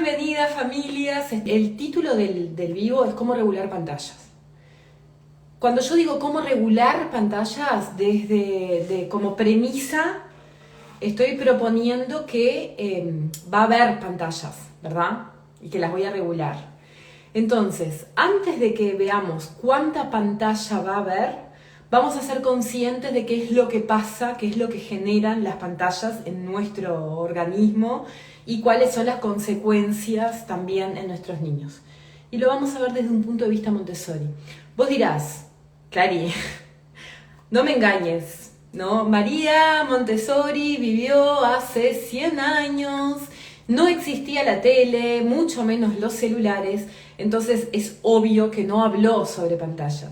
bienvenida familias. El título del vivo es cómo regular pantallas. Cuando yo digo cómo regular pantallas, como premisa, estoy proponiendo que va a haber pantallas, ¿verdad? Y que las voy a regular. Entonces, antes de que veamos cuánta pantalla va a haber, vamos a ser conscientes de qué es lo que pasa, qué es lo que generan las pantallas en nuestro organismo y cuáles son las consecuencias también en nuestros niños. Y lo vamos a ver desde un punto de vista Montessori. Vos dirás, Clary, no me engañes, ¿no? María Montessori vivió hace 100 años, no existía la tele, mucho menos los celulares, entonces es obvio que no habló sobre pantallas.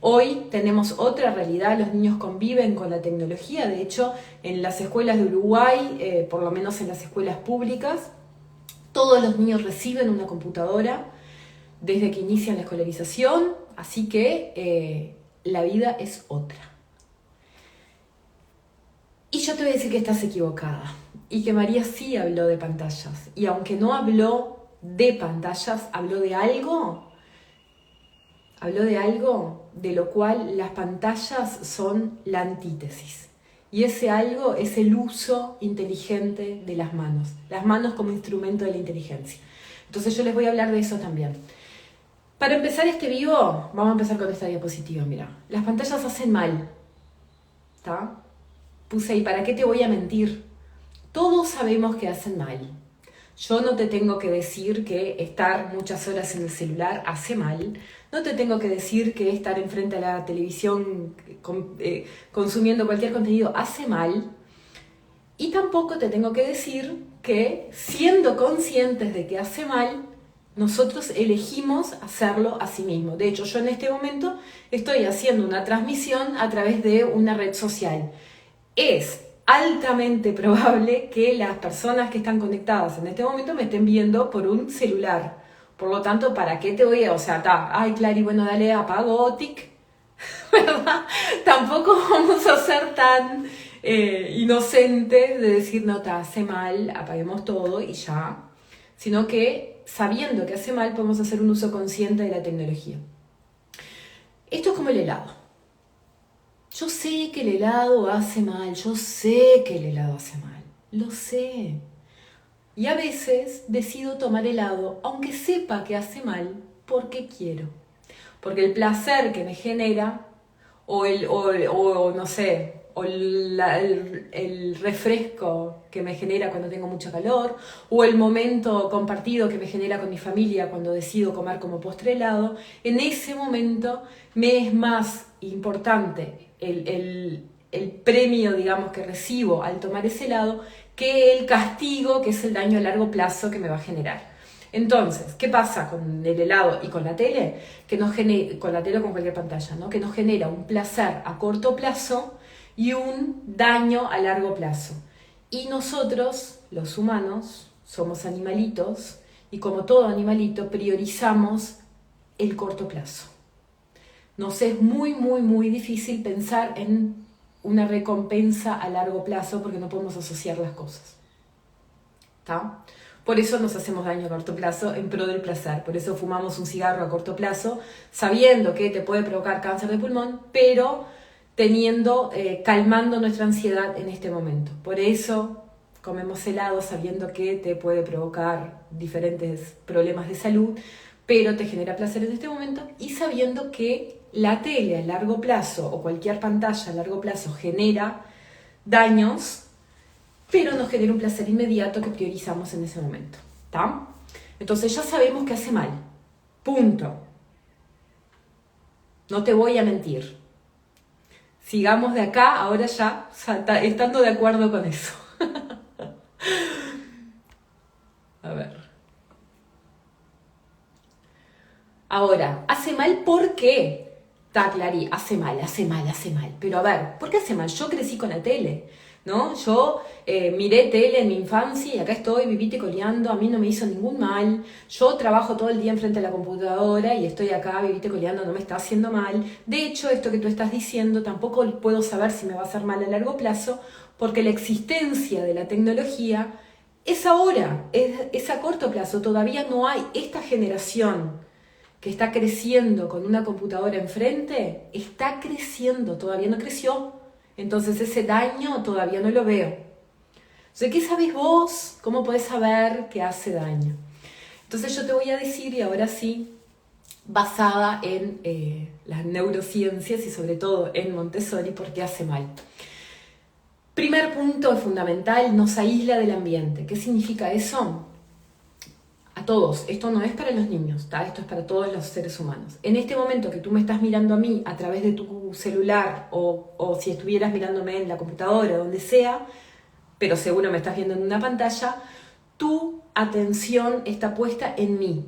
Hoy tenemos otra realidad, los niños conviven con la tecnología, de hecho en las escuelas de Uruguay, por lo menos en las escuelas públicas, todos los niños reciben una computadora desde que inician la escolarización, así que la vida es otra. Y yo te voy a decir que estás equivocada y que María sí habló de pantallas, y aunque no habló de pantallas, habló de algo de lo cual las pantallas son la antítesis. Y ese algo es el uso inteligente de las manos como instrumento de la inteligencia. Entonces yo les voy a hablar de eso también. Para empezar este vivo, vamos a empezar con esta diapositiva, mira. Las pantallas hacen mal, ¿está? Puse ahí, ¿para qué te voy a mentir? Todos sabemos que hacen mal. Yo no te tengo que decir que estar muchas horas en el celular hace mal. No te tengo que decir que estar enfrente a la televisión consumiendo cualquier contenido hace mal. Y tampoco te tengo que decir que, siendo conscientes de que hace mal, nosotros elegimos hacerlo a sí mismo. De hecho, yo en este momento estoy haciendo una transmisión a través de una red social. Es altamente probable que las personas que están conectadas en este momento me estén viendo por un celular. Por lo tanto, ¿para qué te voy a...? O sea, ay, Clary, bueno, dale, apago, tic, ¿verdad? Tampoco vamos a ser tan inocentes de decir, no, te hace mal, apaguemos todo y ya. Sino que, sabiendo que hace mal, podemos hacer un uso consciente de la tecnología. Esto es como el helado. Yo sé que el helado hace mal, yo sé que el helado hace mal, lo sé. Y a veces decido tomar helado, aunque sepa que hace mal, porque quiero. Porque el placer que me genera, el refresco que me genera cuando tengo mucho calor, o el momento compartido que me genera con mi familia cuando decido comer como postre helado, en ese momento me es más importante el premio, digamos, que recibo al tomar ese helado que el castigo, que es el daño a largo plazo que me va a generar. Entonces, ¿qué pasa con el helado y con la tele? Con la tele o con cualquier pantalla, ¿no? Que nos genera un placer a corto plazo y un daño a largo plazo. Y nosotros, los humanos, somos animalitos y como todo animalito priorizamos el corto plazo. Nos es muy, muy, muy difícil pensar en una recompensa a largo plazo porque no podemos asociar las cosas. ¿Está? Por eso nos hacemos daño a corto plazo en pro del placer. Por eso fumamos un cigarro a corto plazo sabiendo que te puede provocar cáncer de pulmón, pero calmando nuestra ansiedad en este momento. Por eso comemos helado sabiendo que te puede provocar diferentes problemas de salud, pero te genera placer en este momento, y sabiendo que la tele a largo plazo o cualquier pantalla a largo plazo genera daños, pero nos genera un placer inmediato que priorizamos en ese momento. ¿Está? Entonces ya sabemos que hace mal. Punto. No te voy a mentir. Sigamos de acá, ahora ya, estando de acuerdo con eso. A ver. Ahora, ¿hace mal por qué? Está, Clary, hace mal. Pero a ver, ¿por qué hace mal? Yo crecí con la tele, ¿no? Yo miré tele en mi infancia y acá estoy, vivite coleando, a mí no me hizo ningún mal. Yo trabajo todo el día enfrente de la computadora y estoy acá, vivite coleando, no me está haciendo mal. De hecho, esto que tú estás diciendo tampoco puedo saber si me va a hacer mal a largo plazo, porque la existencia de la tecnología Es ahora, es a corto plazo, todavía no hay esta generación que está creciendo con una computadora enfrente, está creciendo, todavía no creció. Entonces ese daño todavía no lo veo. Entonces, ¿qué sabés vos? ¿Cómo podés saber que hace daño? Entonces yo te voy a decir, y ahora sí, basada en las neurociencias y sobre todo en Montessori, por qué hace mal. Primer punto fundamental, nos aísla del ambiente. ¿Qué significa eso? A todos, esto no es para los niños, ¿tá? Esto es para todos los seres humanos. En este momento que tú me estás mirando a mí a través de tu celular o si estuvieras mirándome en la computadora, donde sea, pero seguro me estás viendo en una pantalla, tu atención está puesta en mí.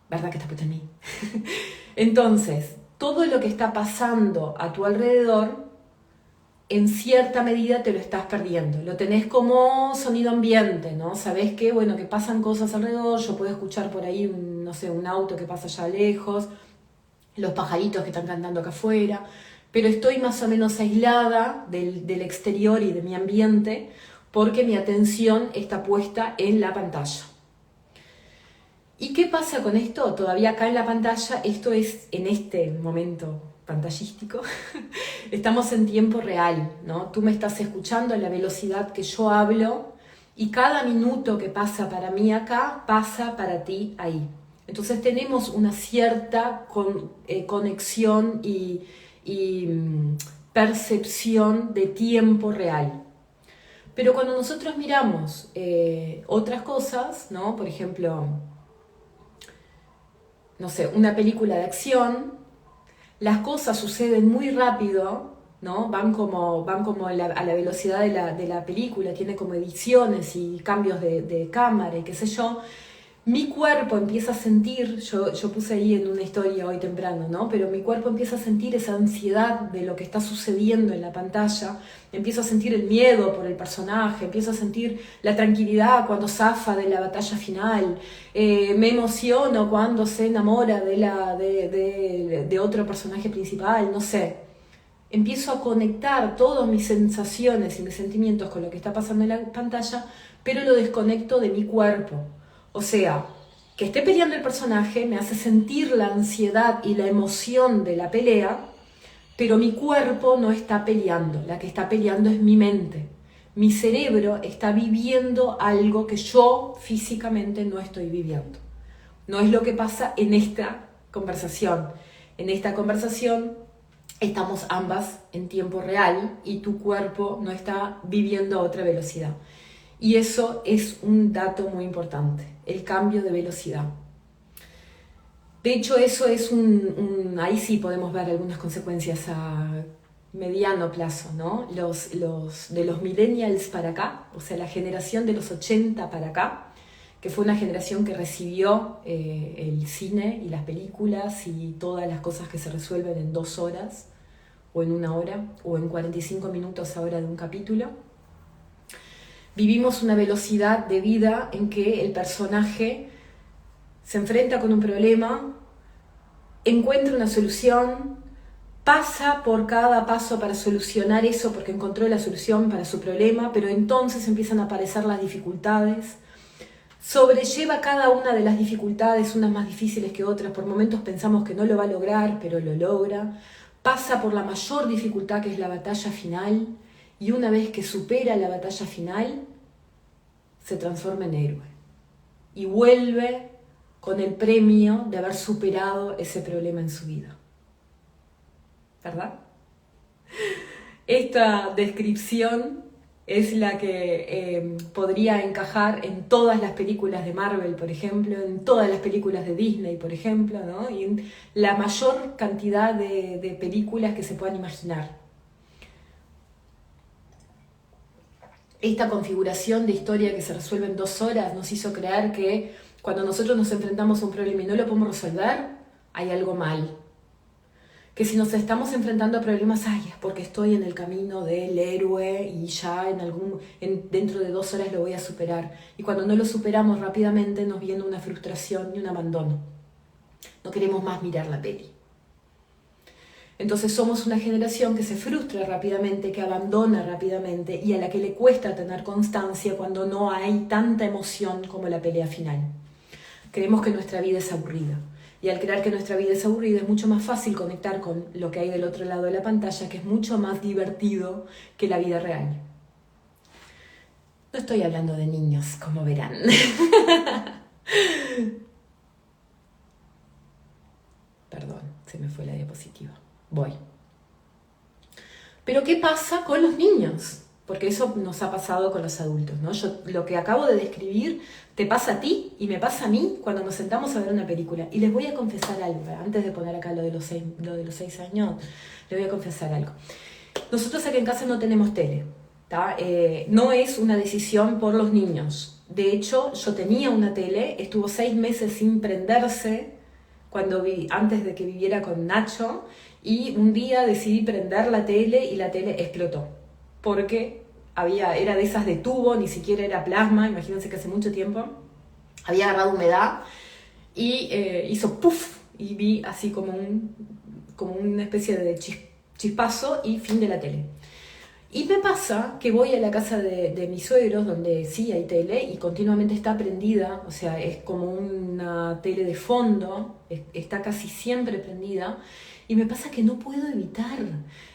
¿Verdad que está puesta en mí? Entonces, todo lo que está pasando a tu alrededor, en cierta medida te lo estás perdiendo. Lo tenés como sonido ambiente, ¿no? Sabés que, bueno, que pasan cosas alrededor, yo puedo escuchar por ahí, no sé, un auto que pasa allá lejos, los pajaritos que están cantando acá afuera, pero estoy más o menos aislada del exterior y de mi ambiente porque mi atención está puesta en la pantalla. ¿Y qué pasa con esto? Todavía acá en la pantalla, esto es en este momento pantallístico, estamos en tiempo real, ¿no? Tú me estás escuchando a la velocidad que yo hablo y cada minuto que pasa para mí acá, pasa para ti ahí. Entonces tenemos una cierta conexión y percepción de tiempo real. Pero cuando nosotros miramos otras cosas, ¿no? Por ejemplo, no sé, una película de acción, las cosas suceden muy rápido, ¿no? Van como a la velocidad de la película, tiene como ediciones y cambios de cámara y qué sé yo. Mi cuerpo empieza a sentir, yo puse ahí en una historia hoy temprano, ¿no? Pero mi cuerpo empieza a sentir esa ansiedad de lo que está sucediendo en la pantalla, empiezo a sentir el miedo por el personaje, empiezo a sentir la tranquilidad cuando zafa de la batalla final, me emociono cuando se enamora de otro personaje principal, no sé. Empiezo a conectar todas mis sensaciones y mis sentimientos con lo que está pasando en la pantalla, pero lo desconecto de mi cuerpo. O sea, que esté peleando el personaje me hace sentir la ansiedad y la emoción de la pelea, pero mi cuerpo no está peleando, la que está peleando es mi mente. Mi cerebro está viviendo algo que yo físicamente no estoy viviendo. No es lo que pasa en esta conversación. En esta conversación estamos ambas en tiempo real y tu cuerpo no está viviendo a otra velocidad. Y eso es un dato muy importante, el cambio de velocidad. De hecho, eso es ahí sí podemos ver algunas consecuencias a mediano plazo, ¿no? De los millennials para acá, o sea, la generación de los 80 para acá, que fue una generación que recibió el cine y las películas y todas las cosas que se resuelven en 2 horas, o en 1 hora, o en 45 minutos ahora de un capítulo. Vivimos una velocidad de vida en que el personaje se enfrenta con un problema, encuentra una solución, pasa por cada paso para solucionar eso porque encontró la solución para su problema, pero entonces empiezan a aparecer las dificultades, sobrelleva cada una de las dificultades, unas más difíciles que otras, por momentos pensamos que no lo va a lograr, pero lo logra, pasa por la mayor dificultad que es la batalla final, y una vez que supera la batalla final, se transforma en héroe y vuelve con el premio de haber superado ese problema en su vida. ¿Verdad? Esta descripción es la que podría encajar en todas las películas de Marvel, por ejemplo, en todas las películas de Disney, por ejemplo, ¿no? Y en la mayor cantidad de películas que se puedan imaginar. Esta configuración de historia que se resuelve en 2 horas nos hizo creer que cuando nosotros nos enfrentamos a un problema y no lo podemos resolver, hay algo mal. Que si nos estamos enfrentando a problemas, es porque estoy en el camino del héroe y ya dentro de 2 horas lo voy a superar. Y cuando no lo superamos rápidamente nos viene una frustración y un abandono. No queremos más mirar la peli. Entonces somos una generación que se frustra rápidamente, que abandona rápidamente y a la que le cuesta tener constancia cuando no hay tanta emoción como la pelea final. Creemos que nuestra vida es aburrida. Y al creer que nuestra vida es aburrida es mucho más fácil conectar con lo que hay del otro lado de la pantalla, que es mucho más divertido que la vida real. No estoy hablando de niños, como verán. Perdón, se me fue la diapositiva. Voy. Pero ¿qué pasa con los niños? Porque eso nos ha pasado con los adultos, ¿no? Lo que acabo de describir te pasa a ti y me pasa a mí cuando nos sentamos a ver una película. Y les voy a confesar algo, antes de poner acá lo de los 6 años, les voy a confesar algo. Nosotros aquí en casa no tenemos tele, ¿tá? No es una decisión por los niños. De hecho, yo tenía una tele, estuvo 6 meses sin prenderse antes de que viviera con Nacho, y un día decidí prender la tele y la tele explotó. Porque era de esas de tubo, ni siquiera era plasma, imagínense que hace mucho tiempo, había agarrado humedad y hizo puff, y vi así como una especie de chispazo y fin de la tele. Y me pasa que voy a la casa de mis suegros, donde sí hay tele, y continuamente está prendida, o sea, es como una tele de fondo, está casi siempre prendida, y me pasa que no puedo evitar.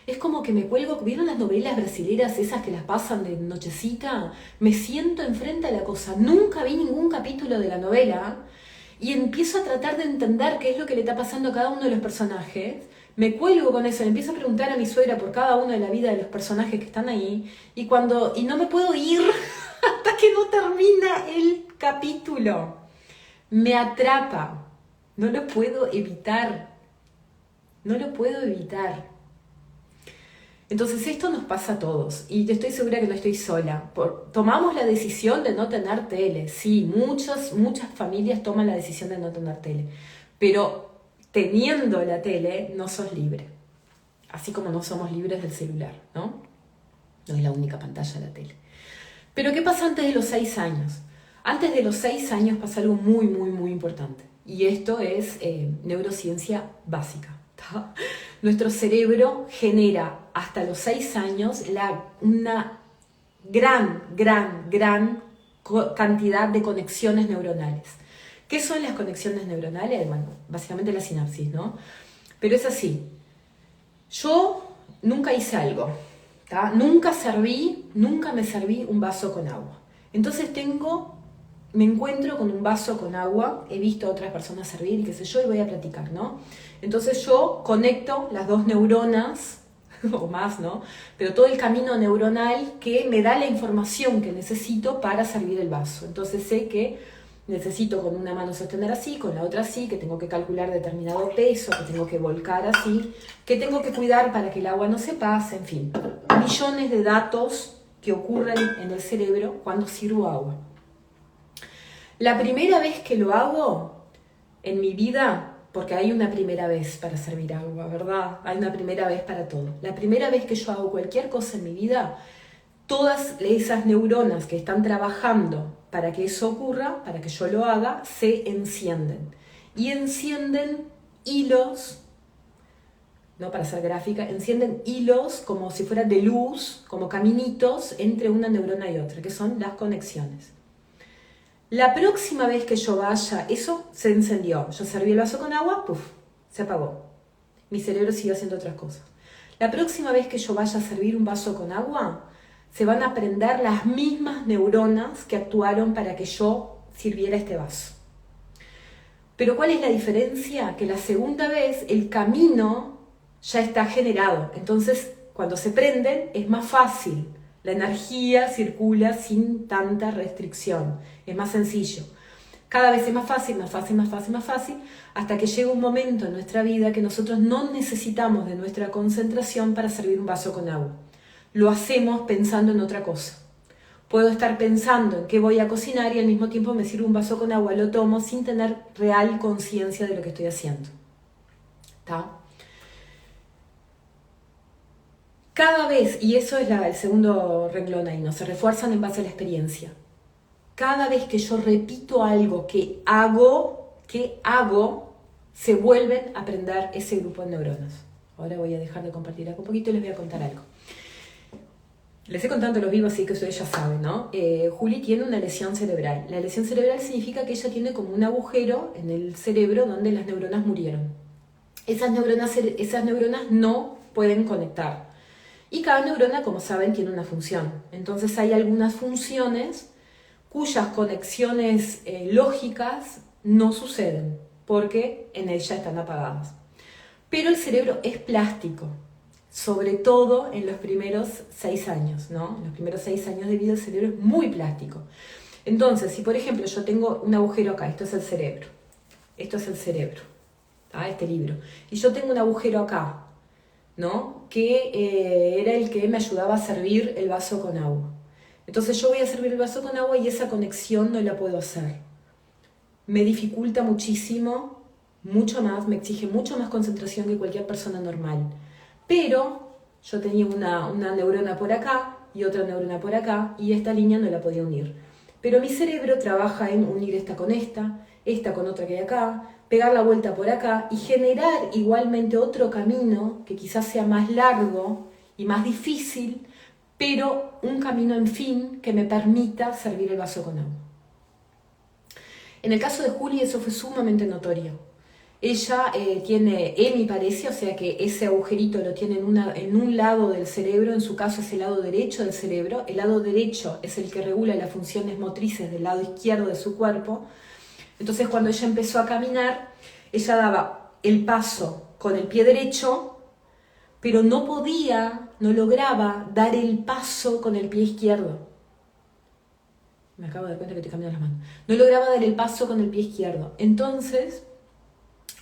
Es como que me cuelgo, ¿vieron las novelas brasileras esas que las pasan de nochecita? Me siento enfrente a la cosa, nunca vi ningún capítulo de la novela, y empiezo a tratar de entender qué es lo que le está pasando a cada uno de los personajes. Me cuelgo con eso, le empiezo a preguntar a mi suegra por cada uno de la vida de los personajes que están ahí, y no me puedo ir hasta que no termina el capítulo. Me atrapa, no lo puedo evitar. No lo puedo evitar. Entonces esto nos pasa a todos, y estoy segura que no estoy sola. Tomamos la decisión de no tener tele. Sí, muchas familias toman la decisión de no tener tele. Pero teniendo la tele no sos libre. Así como no somos libres del celular, ¿no? No es la única pantalla la tele. Pero ¿qué pasa antes de los 6 años? Antes de los 6 años pasa algo muy, muy, muy importante. Y esto es neurociencia básica. Nuestro cerebro genera hasta los 6 años una gran cantidad de conexiones neuronales. ¿Qué son las conexiones neuronales? Bueno, básicamente la sinapsis, ¿no? Pero es así. Yo nunca hice algo, ¿tá? Nunca me serví un vaso con agua. Entonces me encuentro con un vaso con agua, he visto a otras personas servir y qué sé yo, y voy a platicar, ¿no? Entonces yo conecto las 2 neuronas, o más, ¿no? Pero todo el camino neuronal que me da la información que necesito para servir el vaso. Entonces sé que necesito con una mano sostener así, con la otra así, que tengo que calcular determinado peso, que tengo que volcar así, que tengo que cuidar para que el agua no se pase, en fin. Millones de datos que ocurren en el cerebro cuando sirvo agua. La primera vez que lo hago en mi vida, porque hay una primera vez para servir agua, ¿verdad? Hay una primera vez para todo. La primera vez que yo hago cualquier cosa en mi vida, todas esas neuronas que están trabajando para que eso ocurra, para que yo lo haga, se encienden. Y encienden hilos, no para hacer gráfica, encienden hilos como si fueran de luz, como caminitos entre una neurona y otra, que son las conexiones. La próxima vez que yo vaya, eso se encendió. Yo serví el vaso con agua, ¡puf!, se apagó. Mi cerebro sigue haciendo otras cosas. La próxima vez que yo vaya a servir un vaso con agua, se van a prender las mismas neuronas que actuaron para que yo sirviera este vaso. Pero ¿cuál es la diferencia? Que la segunda vez el camino ya está generado. Entonces, cuando se prenden, es más fácil. La energía circula sin tanta restricción. Es más sencillo. Cada vez es más fácil, hasta que llega un momento en nuestra vida que nosotros no necesitamos de nuestra concentración para servir un vaso con agua. Lo hacemos pensando en otra cosa. Puedo estar pensando en qué voy a cocinar y al mismo tiempo me sirvo un vaso con agua, lo tomo sin tener real conciencia de lo que estoy haciendo. ¿Está? Cada vez, y eso es el segundo renglón ahí, ¿no? Se refuerzan en base a la experiencia. Cada vez que yo repito algo que hago, se vuelven a prender ese grupo de neuronas. Ahora voy a dejar de compartir acá un poquito y les voy a contar algo. Les he contado los vivos, así que ustedes ya saben, ¿no? Juli tiene una lesión cerebral. La lesión cerebral significa que ella tiene como un agujero en el cerebro donde las neuronas murieron. Esas neuronas no pueden conectar. Y cada neurona, como saben, tiene una función. Entonces hay algunas funciones cuyas conexiones lógicas no suceden, porque en ella están apagadas. Pero el cerebro es plástico, sobre todo en los primeros 6 años, ¿no? En los primeros 6 años de vida el cerebro es muy plástico. Entonces, si por ejemplo yo tengo un agujero acá, esto es el cerebro, este libro, y yo tengo un agujero acá, ¿no? Que era el que me ayudaba a servir el vaso con agua. Entonces yo voy a servir el vaso con agua y esa conexión no la puedo hacer. Me dificulta muchísimo, mucho más, me exige mucho más concentración que cualquier persona normal. Pero yo tenía una neurona por acá y otra neurona por acá y esta línea no la podía unir. Pero mi cerebro trabaja en unir esta con otra que hay acá, pegar la vuelta por acá y generar igualmente otro camino que quizás sea más largo y más difícil, pero un camino en fin que me permita servir el vaso con agua. En el caso de Juli eso fue sumamente notorio. Ella tiene hemiparesia, o sea que ese agujerito lo tiene en un lado del cerebro, en su caso es el lado derecho del cerebro. El lado derecho es el que regula las funciones motrices del lado izquierdo de su cuerpo. Entonces cuando ella empezó a caminar, ella daba el paso con el pie derecho, pero no lograba dar el paso con el pie izquierdo. Me acabo de dar cuenta que estoy cambiando las manos. No lograba dar el paso con el pie izquierdo. Entonces,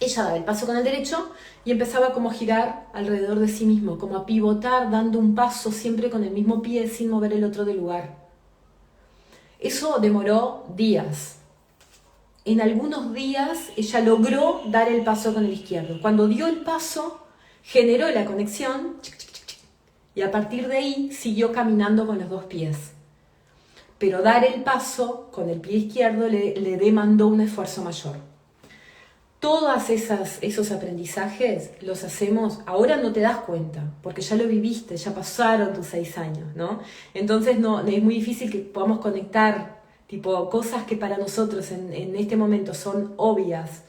ella daba el paso con el derecho y empezaba como a girar alrededor de sí mismo, como a pivotar, dando un paso siempre con el mismo pie sin mover el otro del lugar. Eso demoró días. En algunos días ella logró dar el paso con el izquierdo. Cuando dio el paso, generó la conexión y a partir de ahí siguió caminando con los dos pies. Pero dar el paso con el pie izquierdo le demandó un esfuerzo mayor. Todos esos aprendizajes los hacemos, ahora no te das cuenta, porque ya lo viviste, ya pasaron tus 6 años, ¿no? Entonces es muy difícil que podamos conectar tipo cosas que para nosotros en este momento son obvias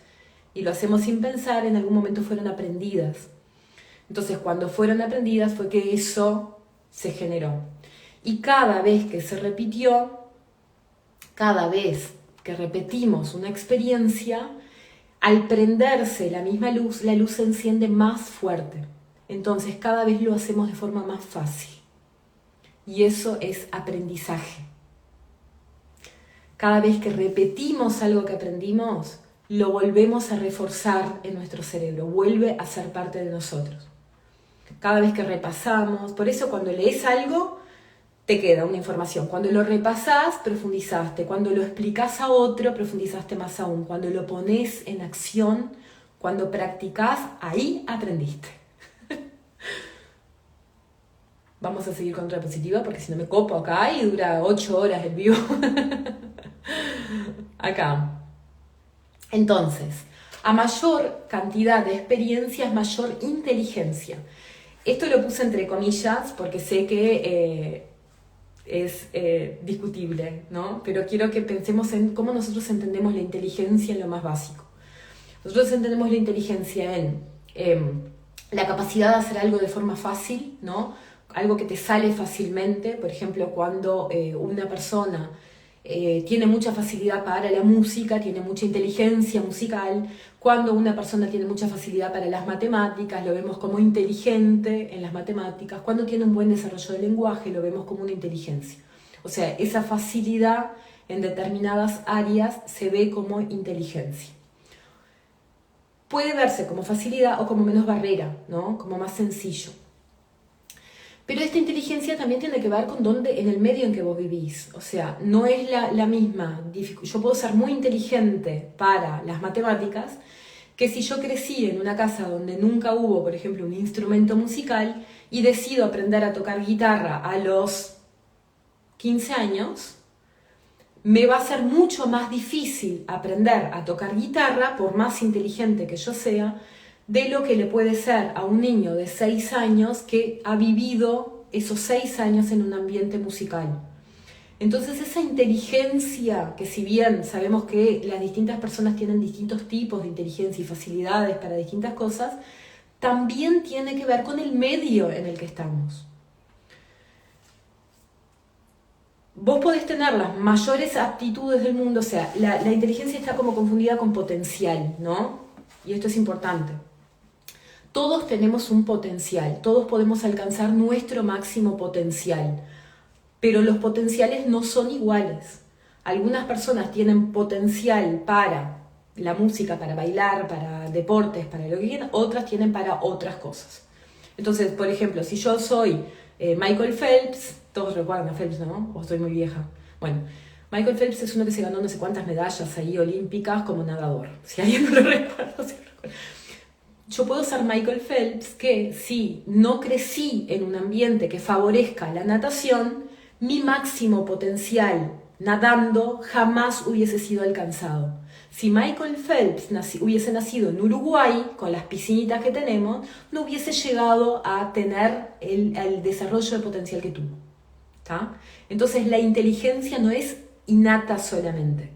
y lo hacemos sin pensar, en algún momento fueron aprendidas. Entonces cuando fueron aprendidas fue que eso se generó. Y cada vez que se repitió, cada vez que repetimos una experiencia, al prenderse la misma luz, la luz se enciende más fuerte. Entonces cada vez lo hacemos de forma más fácil. Y eso es aprendizaje. Cada vez que repetimos algo que aprendimos, lo volvemos a reforzar en nuestro cerebro, vuelve a ser parte de nosotros. Cada vez que repasamos, por eso cuando lees algo, te queda una información. Cuando lo repasás, profundizaste. Cuando lo explicás a otro, profundizaste más aún. Cuando lo pones en acción, cuando practicás, ahí aprendiste. Vamos a seguir con otra diapositiva porque si no me copo acá y dura 8 horas el vivo. Acá. Entonces, a mayor cantidad de experiencias, mayor inteligencia. Esto lo puse entre comillas porque sé que es discutible, ¿no? Pero quiero que pensemos en cómo nosotros entendemos la inteligencia en lo más básico. Nosotros entendemos la inteligencia en la capacidad de hacer algo de forma fácil, ¿no? Algo que te sale fácilmente, por ejemplo, cuando una persona tiene mucha facilidad para la música, tiene mucha inteligencia musical. Cuando una persona tiene mucha facilidad para las matemáticas, lo vemos como inteligente en las matemáticas. Cuando tiene un buen desarrollo del lenguaje, lo vemos como una inteligencia. O sea, esa facilidad en determinadas áreas se ve como inteligencia. Puede verse como facilidad o como menos barrera, ¿no? Como más sencillo. Pero esta inteligencia también tiene que ver con dónde, en el medio en que vos vivís. O sea, no es la misma. Yo puedo ser muy inteligente para las matemáticas que si yo crecí en una casa donde nunca hubo, por ejemplo, un instrumento musical y decido aprender a tocar guitarra a los 15 años, me va a ser mucho más difícil aprender a tocar guitarra, por más inteligente que yo sea, de lo que le puede ser a un niño de 6 años que ha vivido esos 6 años en un ambiente musical. Entonces esa inteligencia, que si bien sabemos que las distintas personas tienen distintos tipos de inteligencia y facilidades para distintas cosas, también tiene que ver con el medio en el que estamos. Vos podés tener las mayores aptitudes del mundo, o sea, la inteligencia está como confundida con potencial, ¿no? Y esto es importante. Todos tenemos un potencial, todos podemos alcanzar nuestro máximo potencial, pero los potenciales no son iguales. Algunas personas tienen potencial para la música, para bailar, para deportes, para lo que quieran, otras tienen para otras cosas. Entonces, por ejemplo, si yo soy Michael Phelps, todos recuerdan a Phelps, ¿no? O estoy muy vieja. Bueno, Michael Phelps es uno que se ganó no sé cuántas medallas ahí olímpicas como nadador. Si alguien no lo recuerda, si lo recuerda. Yo puedo ser Michael Phelps que si no crecí en un ambiente que favorezca la natación, mi máximo potencial nadando jamás hubiese sido alcanzado. Si Michael Phelps hubiese nacido en Uruguay, con las piscinitas que tenemos, no hubiese llegado a tener el desarrollo de potencial que tuvo. ¿Tá? Entonces la inteligencia no es innata solamente.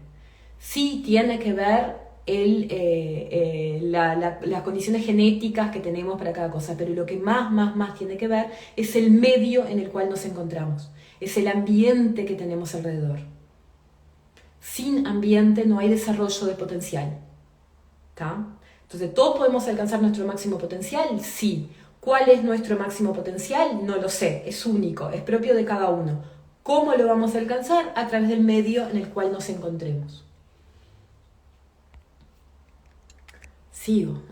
Sí tiene que ver las condiciones genéticas que tenemos para cada cosa, pero lo que más tiene que ver es el medio en el cual nos encontramos, es el ambiente que tenemos alrededor. Sin ambiente no hay desarrollo de potencial. ¿Tá? Entonces, ¿todos podemos alcanzar nuestro máximo potencial? Sí. ¿Cuál es nuestro máximo potencial? No lo sé, es único, es propio de cada uno. ¿Cómo lo vamos a alcanzar? A través del medio en el cual nos encontremos. Sigo.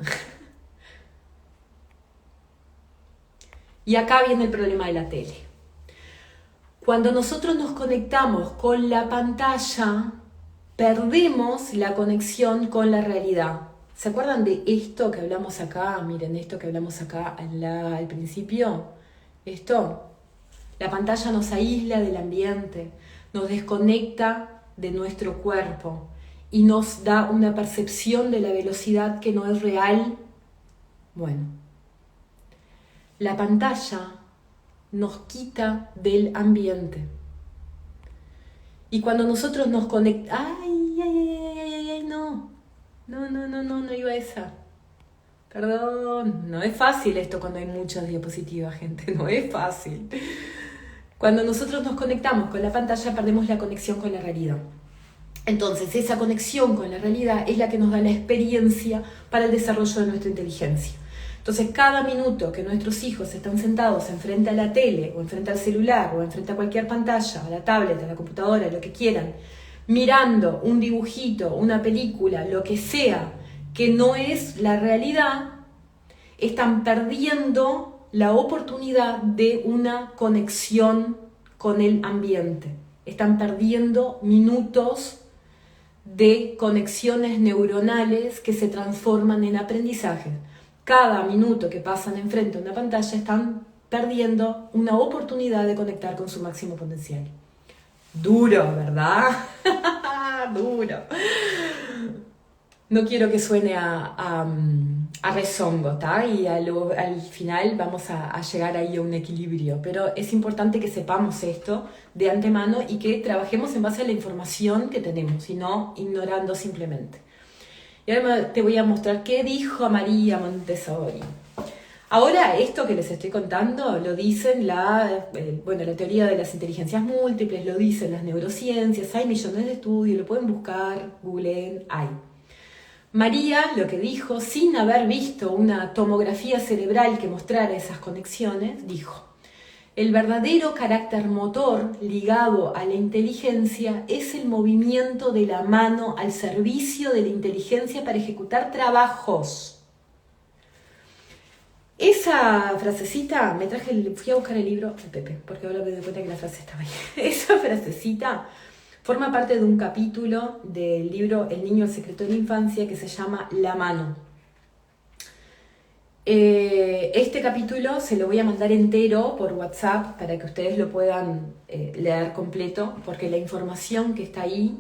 Y acá viene el problema de la tele. Cuando nosotros nos conectamos con la pantalla, perdemos la conexión con la realidad. ¿Se acuerdan de esto que hablamos acá? Miren, esto que hablamos acá al principio. Esto, la pantalla nos aísla del ambiente, nos desconecta de nuestro cuerpo y nos da una percepción de la velocidad que no es real. Bueno, la pantalla nos quita del ambiente. Y cuando nosotros nos conectamos... ¡Ay, no! No iba a esa. Perdón, no es fácil esto cuando hay muchas diapositivas, gente, no es fácil. Cuando nosotros nos conectamos con la pantalla, perdemos la conexión con la realidad. Entonces, esa conexión con la realidad es la que nos da la experiencia para el desarrollo de nuestra inteligencia. Entonces, cada minuto que nuestros hijos están sentados enfrente a la tele, o enfrente al celular, o enfrente a cualquier pantalla, a la tablet, a la computadora, lo que quieran, mirando un dibujito, una película, lo que sea, que no es la realidad, están perdiendo la oportunidad de una conexión con el ambiente. Están perdiendo minutos de conexiones neuronales que se transforman en aprendizaje. Cada minuto que pasan enfrente a una pantalla están perdiendo una oportunidad de conectar con su máximo potencial. Duro, ¿verdad? Duro. No quiero que suene a rezongo, ¿tá? Y al final vamos a llegar ahí a un equilibrio, pero es importante que sepamos esto de antemano y que trabajemos en base a la información que tenemos y no ignorando simplemente. Y ahora te voy a mostrar qué dijo María Montessori. Ahora, esto que les estoy contando lo dicen la teoría de las inteligencias múltiples, lo dicen las neurociencias, hay millones de estudios, lo pueden buscar, googleen, hay. María lo que dijo, sin haber visto una tomografía cerebral que mostrara esas conexiones, dijo: el verdadero carácter motor ligado a la inteligencia es el movimiento de la mano al servicio de la inteligencia para ejecutar trabajos. Esa frasecita, fui a buscar el libro de Pepe, porque ahora me doy cuenta que la frase estaba ahí. Esa frasecita forma parte de un capítulo del libro El niño, el secreto de la infancia, que se llama La mano. Este capítulo se lo voy a mandar entero por WhatsApp para que ustedes lo puedan leer completo, porque la información que está ahí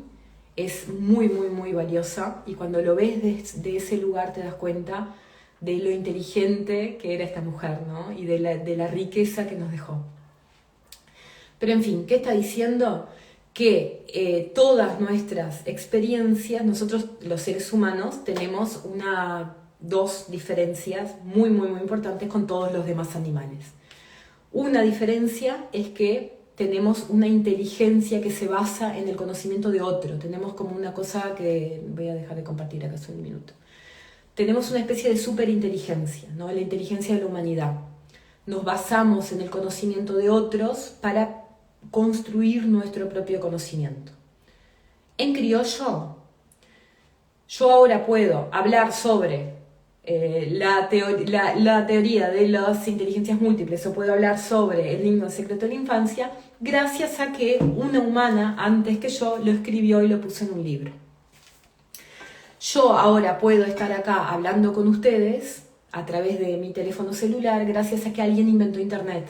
es muy valiosa y cuando lo ves desde ese lugar te das cuenta de lo inteligente que era esta mujer, ¿no? Y de la riqueza que nos dejó. Pero en fin, ¿qué está diciendo? Que todas nuestras experiencias, nosotros los seres humanos tenemos dos diferencias muy, muy, muy importantes con todos los demás animales. Una diferencia es que tenemos una inteligencia que se basa en el conocimiento de otro. Tenemos como una cosa que voy a dejar de compartir acá hace un minuto. Tenemos una especie de superinteligencia, ¿no? La inteligencia de la humanidad. Nos basamos en el conocimiento de otros para construir nuestro propio conocimiento. En criollo, yo ahora puedo hablar sobre la teoría de las inteligencias múltiples, o puedo hablar sobre el niño secreto de la infancia, gracias a que una humana antes que yo lo escribió y lo puso en un libro. Yo ahora puedo estar acá hablando con ustedes a través de mi teléfono celular gracias a que alguien inventó Internet.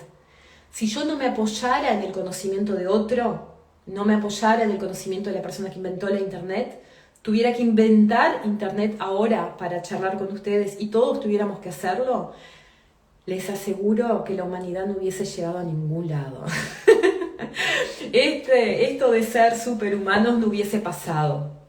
Si yo no me apoyara en el conocimiento de otro, no me apoyara en el conocimiento de la persona que inventó la Internet, tuviera que inventar Internet ahora para charlar con ustedes y todos tuviéramos que hacerlo, les aseguro que la humanidad no hubiese llegado a ningún lado. Esto de ser superhumanos no hubiese pasado.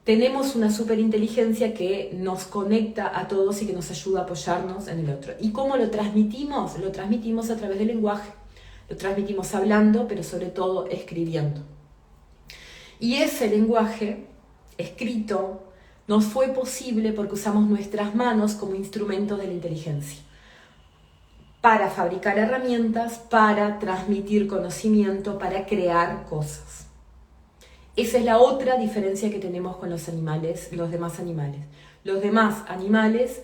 Tenemos una superinteligencia que nos conecta a todos y que nos ayuda a apoyarnos en el otro. ¿Y cómo lo transmitimos? Lo transmitimos a través del lenguaje. Lo transmitimos hablando, pero sobre todo escribiendo. Y ese lenguaje escrito nos fue posible porque usamos nuestras manos como instrumentos de la inteligencia. Para fabricar herramientas, para transmitir conocimiento, para crear cosas. Esa es la otra diferencia que tenemos con los animales, los demás animales. Los demás animales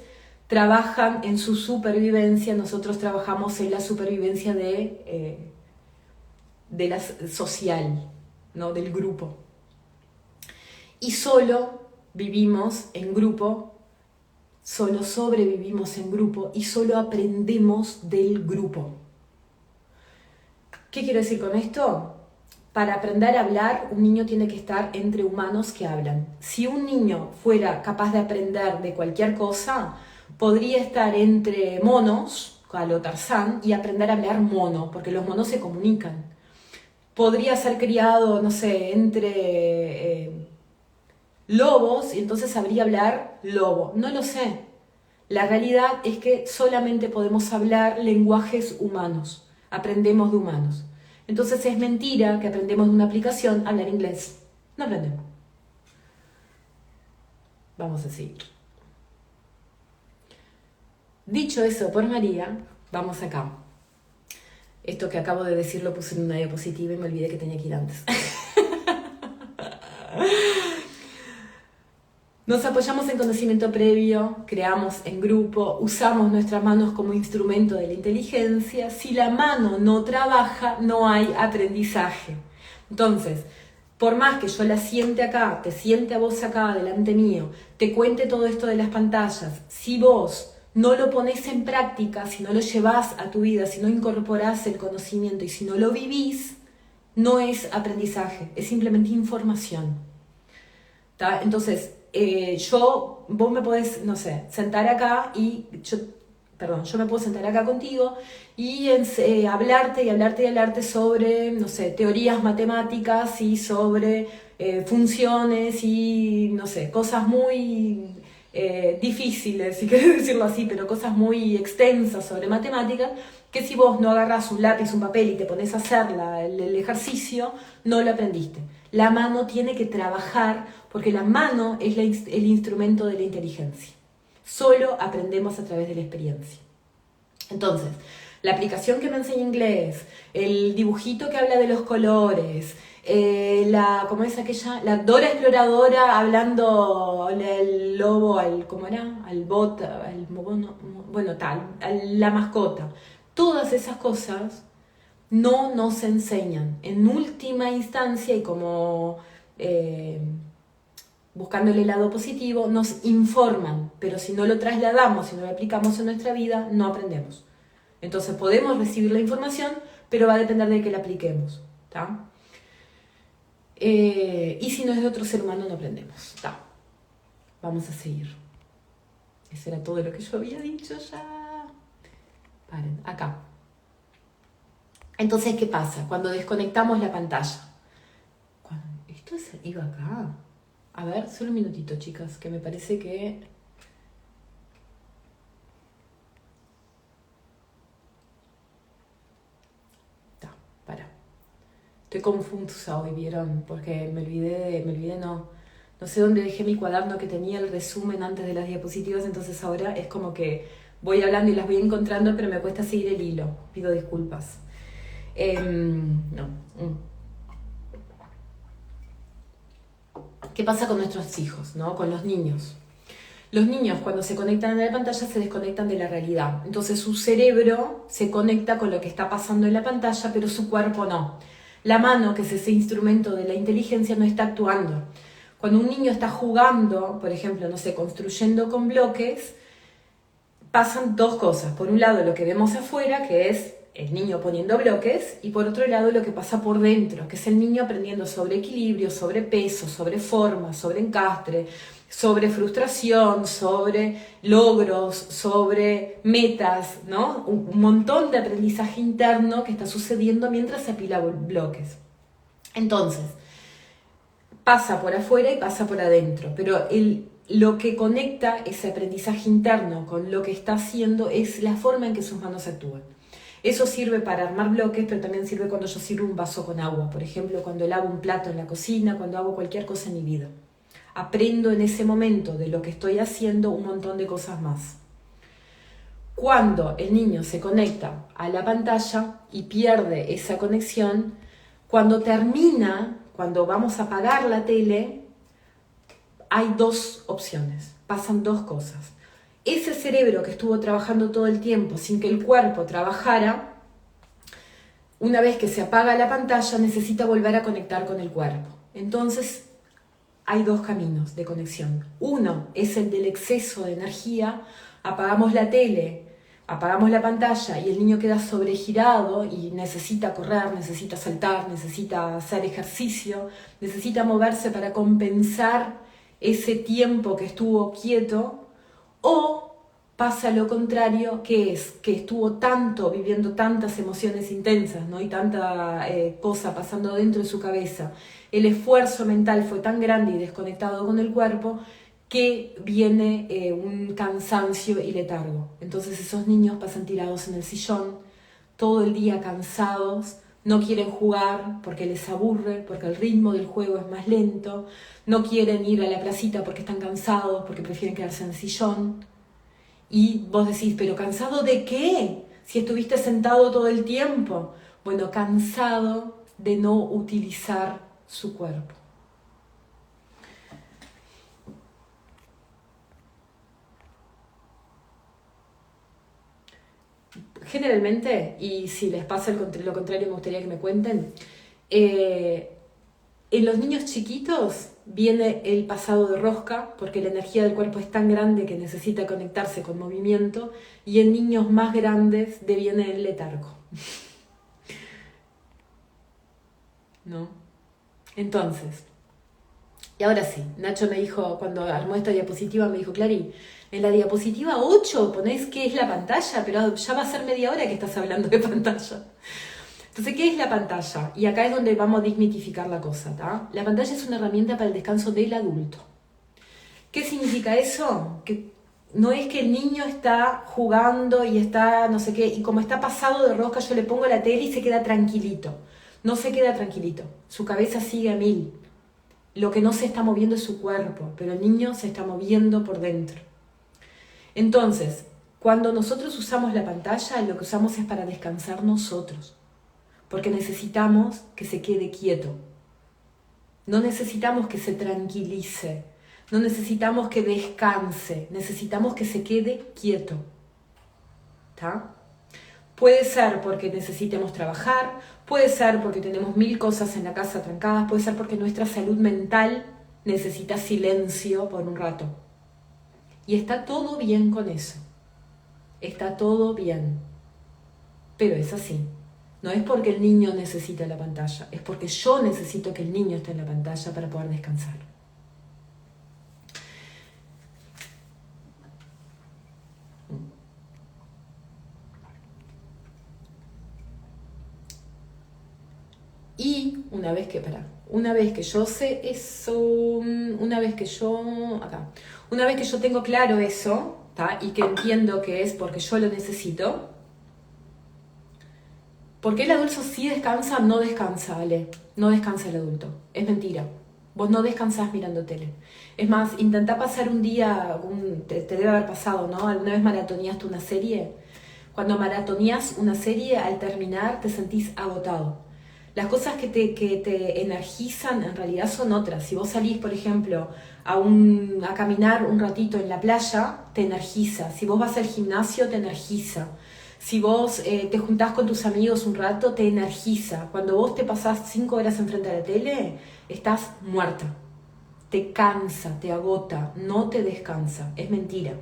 trabajan en su supervivencia, nosotros trabajamos en la supervivencia de la social, ¿no? Del grupo. Y solo vivimos en grupo, solo sobrevivimos en grupo y solo aprendemos del grupo. ¿Qué quiero decir con esto? Para aprender a hablar, un niño tiene que estar entre humanos que hablan. Si un niño fuera capaz de aprender de cualquier cosa, podría estar entre monos, a lo Tarzán, y aprender a hablar mono, porque los monos se comunican. Podría ser criado, no sé, entre lobos, y entonces sabría hablar lobo. No lo sé. La realidad es que solamente podemos hablar lenguajes humanos. Aprendemos de humanos. Entonces es mentira que aprendemos de una aplicación a hablar inglés. No aprendemos. Vamos a seguir. Dicho eso por María, vamos acá. Esto que acabo de decir lo puse en una diapositiva y me olvidé que tenía que ir antes. Nos apoyamos en conocimiento previo, creamos en grupo, usamos nuestras manos como instrumento de la inteligencia. Si la mano no trabaja, no hay aprendizaje. Entonces, por más que yo la siente acá, te siente a vos acá delante mío, te cuente todo esto de las pantallas, si vos no lo pones en práctica, si no lo llevás a tu vida, si no incorporás el conocimiento y si no lo vivís, no es aprendizaje, es simplemente información. ¿Tá? Entonces, vos me podés, no sé, sentar acá y yo me puedo sentar acá contigo y hablarte sobre, no sé, teorías matemáticas y sobre funciones y, no sé, cosas muy difíciles, si querés decirlo así, pero cosas muy extensas sobre matemáticas, que si vos no agarrás un lápiz, un papel y te pones a hacer el ejercicio, no lo aprendiste. La mano tiene que trabajar porque la mano es el instrumento de la inteligencia. Solo aprendemos a través de la experiencia. Entonces, la aplicación que me enseña inglés, el dibujito que habla de los colores, ¿cómo es aquella? La Dora Exploradora hablando al lobo, ¿cómo era? Al bot, la mascota. Todas esas cosas no nos enseñan. En última instancia, y como buscándole el lado positivo, nos informan, pero si no lo trasladamos, si no lo aplicamos en nuestra vida, no aprendemos. Entonces podemos recibir la información, pero va a depender de que la apliquemos, ¿tá? Y si no es de otro ser humano, no aprendemos, ¿tá? Vamos a seguir. Eso era todo lo que yo había dicho ya. Paren, acá. Entonces, ¿qué pasa? Cuando desconectamos la pantalla. Esto iba acá. A ver, solo un minutito, chicas, que me parece que... Para. Estoy confusa hoy, ¿vieron? Porque me olvidé, no sé dónde dejé mi cuaderno que tenía el resumen antes de las diapositivas, entonces ahora es como que voy hablando y las voy encontrando, pero me cuesta seguir el hilo. Pido disculpas. No. ¿Qué pasa con nuestros hijos, ¿no? Con los niños? Los niños cuando se conectan a la pantalla se desconectan de la realidad. Entonces su cerebro se conecta con lo que está pasando en la pantalla, pero su cuerpo no. La mano, que es ese instrumento de la inteligencia, no está actuando. Cuando un niño está jugando, por ejemplo, no sé, construyendo con bloques, pasan dos cosas. Por un lado, lo que vemos afuera, que es el niño poniendo bloques, y por otro lado, lo que pasa por dentro, que es el niño aprendiendo sobre equilibrio, sobre peso, sobre forma, sobre encastre, sobre frustración, sobre logros, sobre metas, ¿no? Un montón de aprendizaje interno que está sucediendo mientras se apila bloques. Entonces, pasa por afuera y pasa por adentro, pero lo que conecta ese aprendizaje interno con lo que está haciendo es la forma en que sus manos actúan. Eso sirve para armar bloques, pero también sirve cuando yo sirvo un vaso con agua, por ejemplo, cuando lavo un plato en la cocina, cuando hago cualquier cosa en mi vida. Aprendo en ese momento de lo que estoy haciendo un montón de cosas más. Cuando el niño se conecta a la pantalla y pierde esa conexión, cuando termina, cuando vamos a apagar la tele, hay dos opciones, pasan dos cosas. Ese cerebro que estuvo trabajando todo el tiempo sin que el cuerpo trabajara, una vez que se apaga la pantalla necesita volver a conectar con el cuerpo. Entonces hay dos caminos de conexión. Uno es el del exceso de energía, apagamos la tele, apagamos la pantalla y el niño queda sobregirado y necesita correr, necesita saltar, necesita hacer ejercicio, necesita moverse para compensar ese tiempo que estuvo quieto. O pasa lo contrario, que es que estuvo tanto, viviendo tantas emociones intensas, ¿no? Y tanta cosa pasando dentro de su cabeza, el esfuerzo mental fue tan grande y desconectado con el cuerpo, que viene un cansancio y letargo. Entonces esos niños pasan tirados en el sillón, todo el día cansados, no quieren jugar porque les aburre, porque el ritmo del juego es más lento, no quieren ir a la placita porque están cansados, porque prefieren quedarse en el sillón. Y vos decís, ¿pero cansado de qué? Si estuviste sentado todo el tiempo. Bueno, cansado de no utilizar su cuerpo. Generalmente, y si les pasa lo contrario, me gustaría que me cuenten, en los niños chiquitos viene el pasado de rosca, porque la energía del cuerpo es tan grande que necesita conectarse con movimiento, y en niños más grandes deviene el letargo. ¿No? Entonces, y ahora sí, Nacho me dijo, cuando armó esta diapositiva, me dijo, Clary, en la diapositiva 8 ponés qué es la pantalla, pero ya va a ser media hora que estás hablando de pantalla. Entonces, ¿qué es la pantalla? Y acá es donde vamos a desmitificar la cosa, ¿tá? La pantalla es una herramienta para el descanso del adulto. ¿Qué significa eso? Que no es que el niño está jugando y está no sé qué, y como está pasado de rosca, yo le pongo la tele y se queda tranquilito. No se queda tranquilito, su cabeza sigue a mil. Lo que no se está moviendo es su cuerpo, pero el niño se está moviendo por dentro. Entonces, cuando nosotros usamos la pantalla, lo que usamos es para descansar nosotros, porque necesitamos que se quede quieto. No necesitamos que se tranquilice, no necesitamos que descanse, necesitamos que se quede quieto. ¿Tá? Puede ser porque necesitemos trabajar, puede ser porque tenemos 1000 cosas en la casa trancadas, puede ser porque nuestra salud mental necesita silencio por un rato. Y está todo bien con eso. Está todo bien. Pero es así. No es porque el niño necesita la pantalla, es porque yo necesito que el niño esté en la pantalla para poder descansar. Y una vez que yo sé eso, una vez que yo tengo claro eso, ¿tá? Y que entiendo que es porque yo lo necesito, porque el adulto sí descansa, no descansa, Ale, no descansa el adulto, es mentira. Vos no descansás mirando tele. Es más, intentá pasar un día, te debe haber pasado, ¿no? ¿Alguna vez maratoneaste una serie? Cuando maratoneás una serie, al terminar te sentís agotado. Las cosas que te energizan en realidad son otras. Si vos salís, por ejemplo, a caminar un ratito en la playa, te energiza. Si vos vas al gimnasio, te energiza. Si vos te juntás con tus amigos un rato, te energiza. Cuando vos te pasás 5 horas enfrente a la tele, estás muerta. Te cansa, te agota, no te descansa. Es mentira.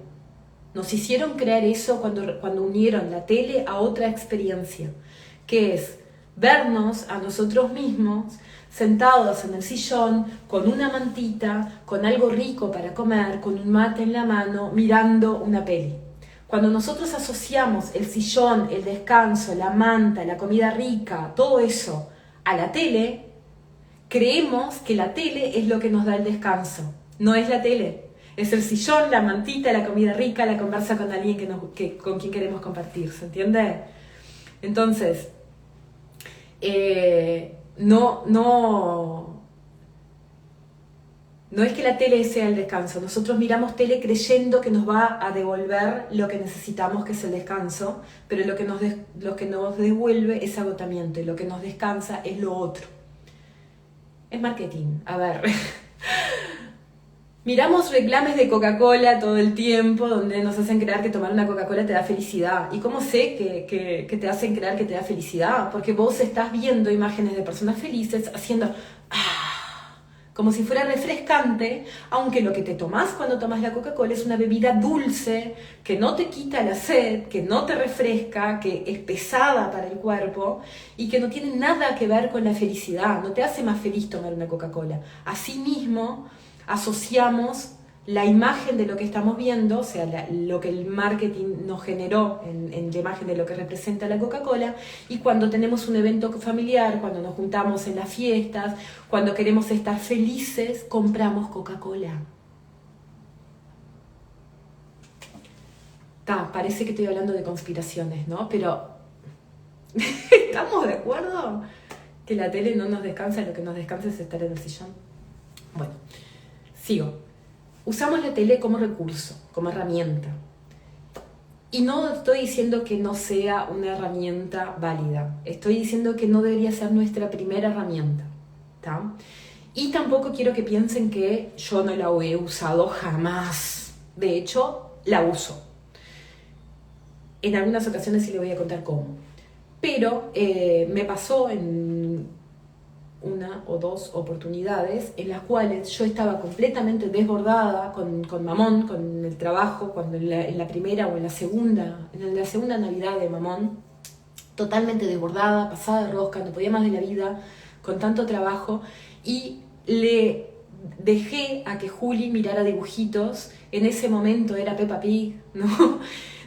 Nos hicieron creer eso cuando unieron la tele a otra experiencia, que es vernos a nosotros mismos sentados en el sillón, con una mantita, con algo rico para comer, con un mate en la mano, mirando una peli. Cuando nosotros asociamos el sillón, el descanso, la manta, la comida rica, todo eso a la tele, creemos que la tele es lo que nos da el descanso. No es la tele. Es el sillón, la mantita, la comida rica, la conversa con alguien con quien queremos compartir. ¿Se entiende? Entonces, no es que la tele sea el descanso. Nosotros miramos tele creyendo que nos va a devolver lo que necesitamos, que es el descanso, pero lo que nos devuelve es agotamiento y lo que nos descansa es lo otro. Es marketing. A ver. Miramos reclames de Coca-Cola todo el tiempo, donde nos hacen creer que tomar una Coca-Cola te da felicidad. ¿Y cómo sé que te hacen creer que te da felicidad? Porque vos estás viendo imágenes de personas felices haciendo como si fuera refrescante, aunque lo que te tomás cuando tomas la Coca-Cola es una bebida dulce, que no te quita la sed, que no te refresca, que es pesada para el cuerpo y que no tiene nada que ver con la felicidad. No te hace más feliz tomar una Coca-Cola. Asimismo, asociamos la imagen de lo que estamos viendo, o sea, lo que el marketing nos generó en la imagen de lo que representa la Coca-Cola, y cuando tenemos un evento familiar, cuando nos juntamos en las fiestas, cuando queremos estar felices, compramos Coca-Cola. Parece que estoy hablando de conspiraciones, ¿no? Pero, ¿estamos de acuerdo? Que la tele no nos descansa, lo que nos descansa es estar en el sillón. Bueno, sigo. Usamos la tele como recurso, como herramienta. Y no estoy diciendo que no sea una herramienta válida. Estoy diciendo que no debería ser nuestra primera herramienta. ¿Tá? Y tampoco quiero que piensen que yo no la he usado jamás. De hecho, la uso. En algunas ocasiones sí le voy a contar cómo. Pero me pasó en una o dos oportunidades en las cuales yo estaba completamente desbordada con Mamón, con el trabajo, cuando en la primera o en la segunda Navidad de Mamón, totalmente desbordada, pasada de rosca, no podía más de la vida, con tanto trabajo, y le dejé a que Juli mirara dibujitos. En ese momento era Peppa Pig, ¿no?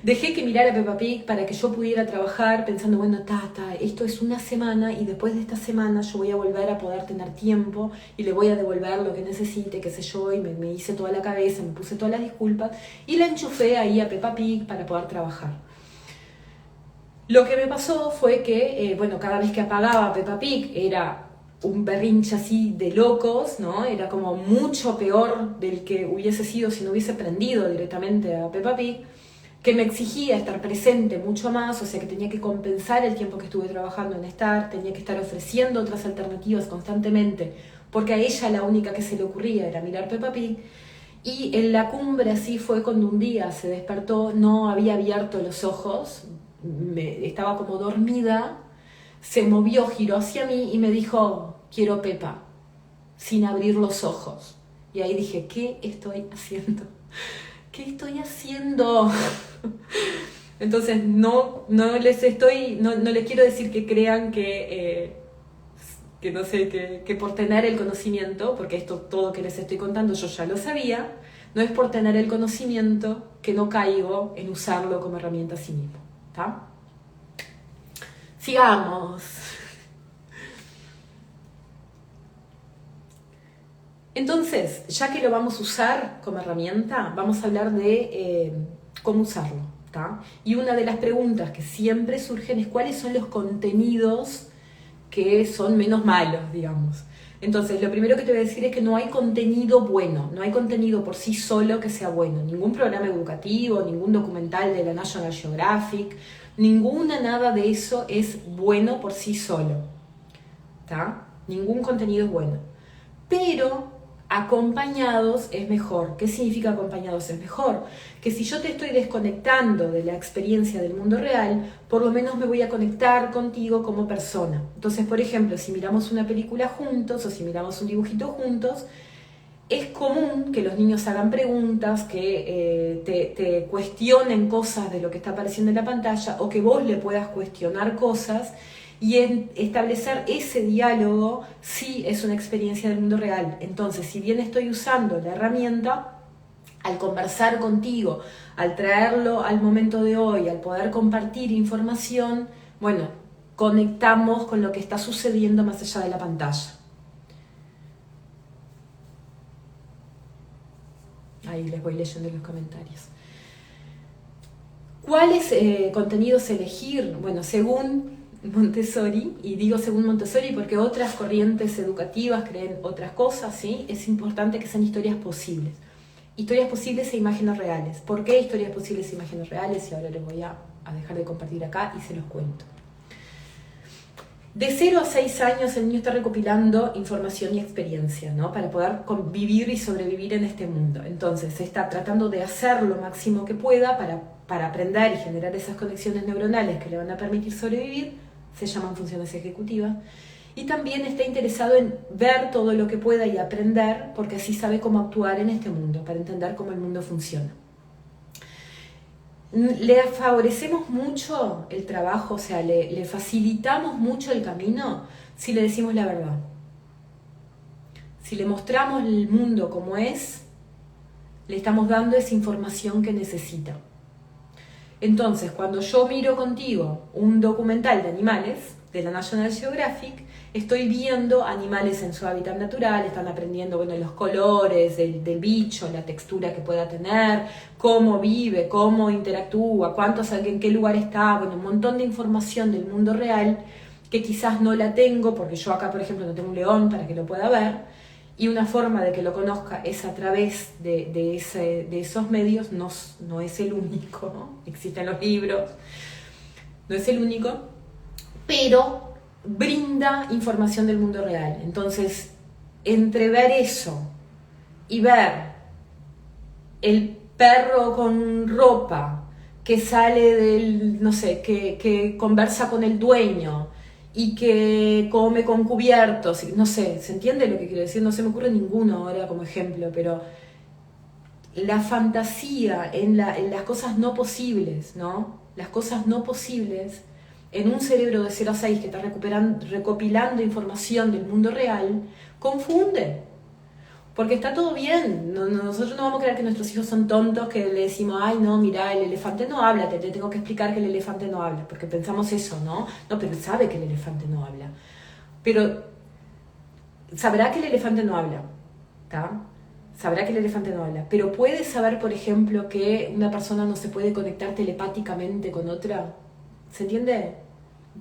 Dejé que mirara Peppa Pig para que yo pudiera trabajar pensando, bueno, esto es una semana y después de esta semana yo voy a volver a poder tener tiempo y le voy a devolver lo que necesite, qué sé yo, y me hice toda la cabeza, me puse todas las disculpas y la enchufé ahí a Peppa Pig para poder trabajar. Lo que me pasó fue que, cada vez que apagaba Peppa Pig era un berrinche así de locos, ¿no? Era como mucho peor del que hubiese sido si no hubiese prendido directamente a Peppa Pig, que me exigía estar presente mucho más, o sea que tenía que compensar el tiempo que estuve trabajando en estar, tenía que estar ofreciendo otras alternativas constantemente, porque a ella la única que se le ocurría era mirar Peppa Pig. Y en la cumbre así fue cuando un día se despertó, no había abierto los ojos, estaba como dormida, se movió, giró hacia mí y me dijo, quiero Peppa, sin abrir los ojos. Y ahí dije, ¿qué estoy haciendo? ¿Qué estoy haciendo? Entonces no les quiero decir que crean que no sé, que por tener el conocimiento, porque esto todo que les estoy contando yo ya lo sabía, no es por tener el conocimiento que no caigo en usarlo como herramienta a sí mismo. ¿Tá? Sigamos. Entonces, ya que lo vamos a usar como herramienta, vamos a hablar de cómo usarlo, ¿tá? Y una de las preguntas que siempre surgen es cuáles son los contenidos que son menos malos, digamos. Entonces, lo primero que te voy a decir es que no hay contenido bueno, no hay contenido por sí solo que sea bueno. Ningún programa educativo, ningún documental de la National Geographic, nada de eso es bueno por sí solo, ¿tá? Ningún contenido es bueno. Pero acompañados es mejor. ¿Qué significa acompañados es mejor? Que si yo te estoy desconectando de la experiencia del mundo real, por lo menos me voy a conectar contigo como persona. Entonces, por ejemplo, si miramos una película juntos o si miramos un dibujito juntos, es común que los niños hagan preguntas, que te cuestionen cosas de lo que está apareciendo en la pantalla o que vos le puedas cuestionar cosas. Y establecer ese diálogo sí es una experiencia del mundo real. Entonces, si bien estoy usando la herramienta, al conversar contigo, al traerlo al momento de hoy, al poder compartir información, bueno, conectamos con lo que está sucediendo más allá de la pantalla. Ahí les voy leyendo los comentarios. ¿Cuáles contenidos elegir? Bueno, según Montessori, y digo según Montessori porque otras corrientes educativas creen otras cosas, ¿sí? Es importante que sean historias posibles. Historias posibles e imágenes reales. ¿Por qué historias posibles e imágenes reales? Y ahora les voy a dejar de compartir acá y se los cuento. De 0 a 6 años el niño está recopilando información y experiencia, ¿no? Para poder vivir y sobrevivir en este mundo. Entonces se está tratando de hacer lo máximo que pueda para aprender y generar esas conexiones neuronales que le van a permitir sobrevivir. Se llaman funciones ejecutivas. Y también está interesado en ver todo lo que pueda y aprender, porque así sabe cómo actuar en este mundo, para entender cómo el mundo funciona. Le favorecemos mucho el trabajo, o sea, le facilitamos mucho el camino si le decimos la verdad. Si le mostramos el mundo como es, le estamos dando esa información que necesita. Entonces, cuando yo miro contigo un documental de animales de la National Geographic, estoy viendo animales en su hábitat natural, están aprendiendo, bueno, los colores del bicho, la textura que pueda tener, cómo vive, cómo interactúa, en qué lugar está, bueno, un montón de información del mundo real que quizás no la tengo, porque yo acá, por ejemplo, no tengo un león para que lo pueda ver, y una forma de que lo conozca es a través de esos medios, no es el único, ¿no? Existen los libros, no es el único, pero brinda información del mundo real. Entonces, entre ver eso y ver el perro con ropa que sale del, no sé, que conversa con el dueño y que come con cubiertos, no sé, ¿se entiende lo que quiero decir? No se me ocurre ninguno ahora como ejemplo, pero la fantasía en las cosas no posibles, ¿no? Las cosas no posibles en un cerebro de 0 a 6 que está recopilando información del mundo real, confunde. Porque está todo bien, nosotros no vamos a creer que nuestros hijos son tontos, que le decimos, ay no, mira, el elefante no habla, te tengo que explicar que el elefante no habla, porque pensamos eso, ¿no? No, pero él sabe que el elefante no habla. Pero sabrá que el elefante no habla, ¿está? Sabrá que el elefante no habla, pero puede saber, por ejemplo, que una persona no se puede conectar telepáticamente con otra. ¿Se entiende?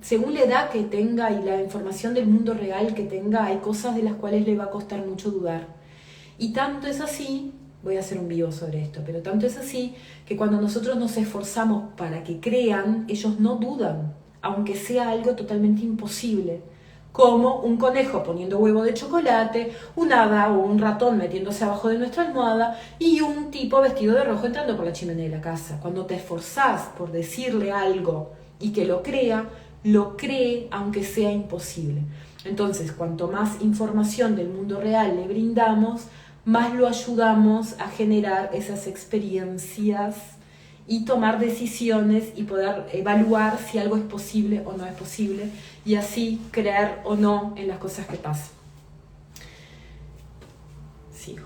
Según la edad que tenga y la información del mundo real que tenga, hay cosas de las cuales le va a costar mucho dudar. Y tanto es así, voy a hacer un vivo sobre esto, pero tanto es así que cuando nosotros nos esforzamos para que crean, ellos no dudan, aunque sea algo totalmente imposible, como un conejo poniendo huevo de chocolate, un hada o un ratón metiéndose abajo de nuestra almohada y un tipo vestido de rojo entrando por la chimenea de la casa. Cuando te esforzás por decirle algo y que lo cree aunque sea imposible. Entonces, cuanto más información del mundo real le brindamos, más lo ayudamos a generar esas experiencias y tomar decisiones y poder evaluar si algo es posible o no es posible y así creer o no en las cosas que pasan. Sigo.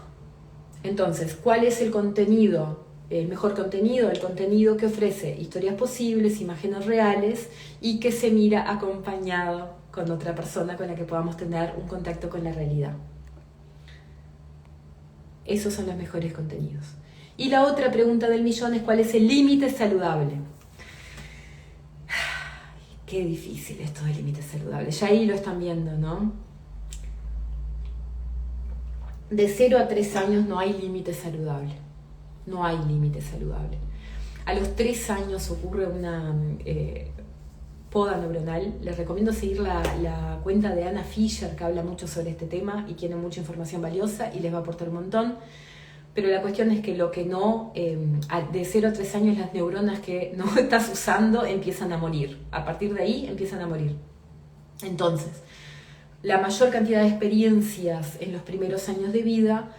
Entonces, ¿cuál es el contenido? El mejor contenido, el contenido que ofrece historias posibles, imágenes reales y que se mira acompañado con otra persona con la que podamos tener un contacto con la realidad. esos son los mejores contenidos. Y la otra pregunta del millón es: ¿cuál es el límite saludable? Ay, qué difícil esto del límite saludable. Ya ahí lo están viendo, ¿no? De 0 a 3 años no hay límite saludable. No hay límite saludable. A los 3 años ocurre una poda neuronal. Les recomiendo seguir la cuenta de Anna Fisher, que habla mucho sobre este tema y tiene mucha información valiosa y les va a aportar un montón. Pero la cuestión es que lo que no, de 0 a 3 años las neuronas que no estás usando empiezan a morir. A partir de ahí empiezan a morir. Entonces, la mayor cantidad de experiencias en los primeros años de vida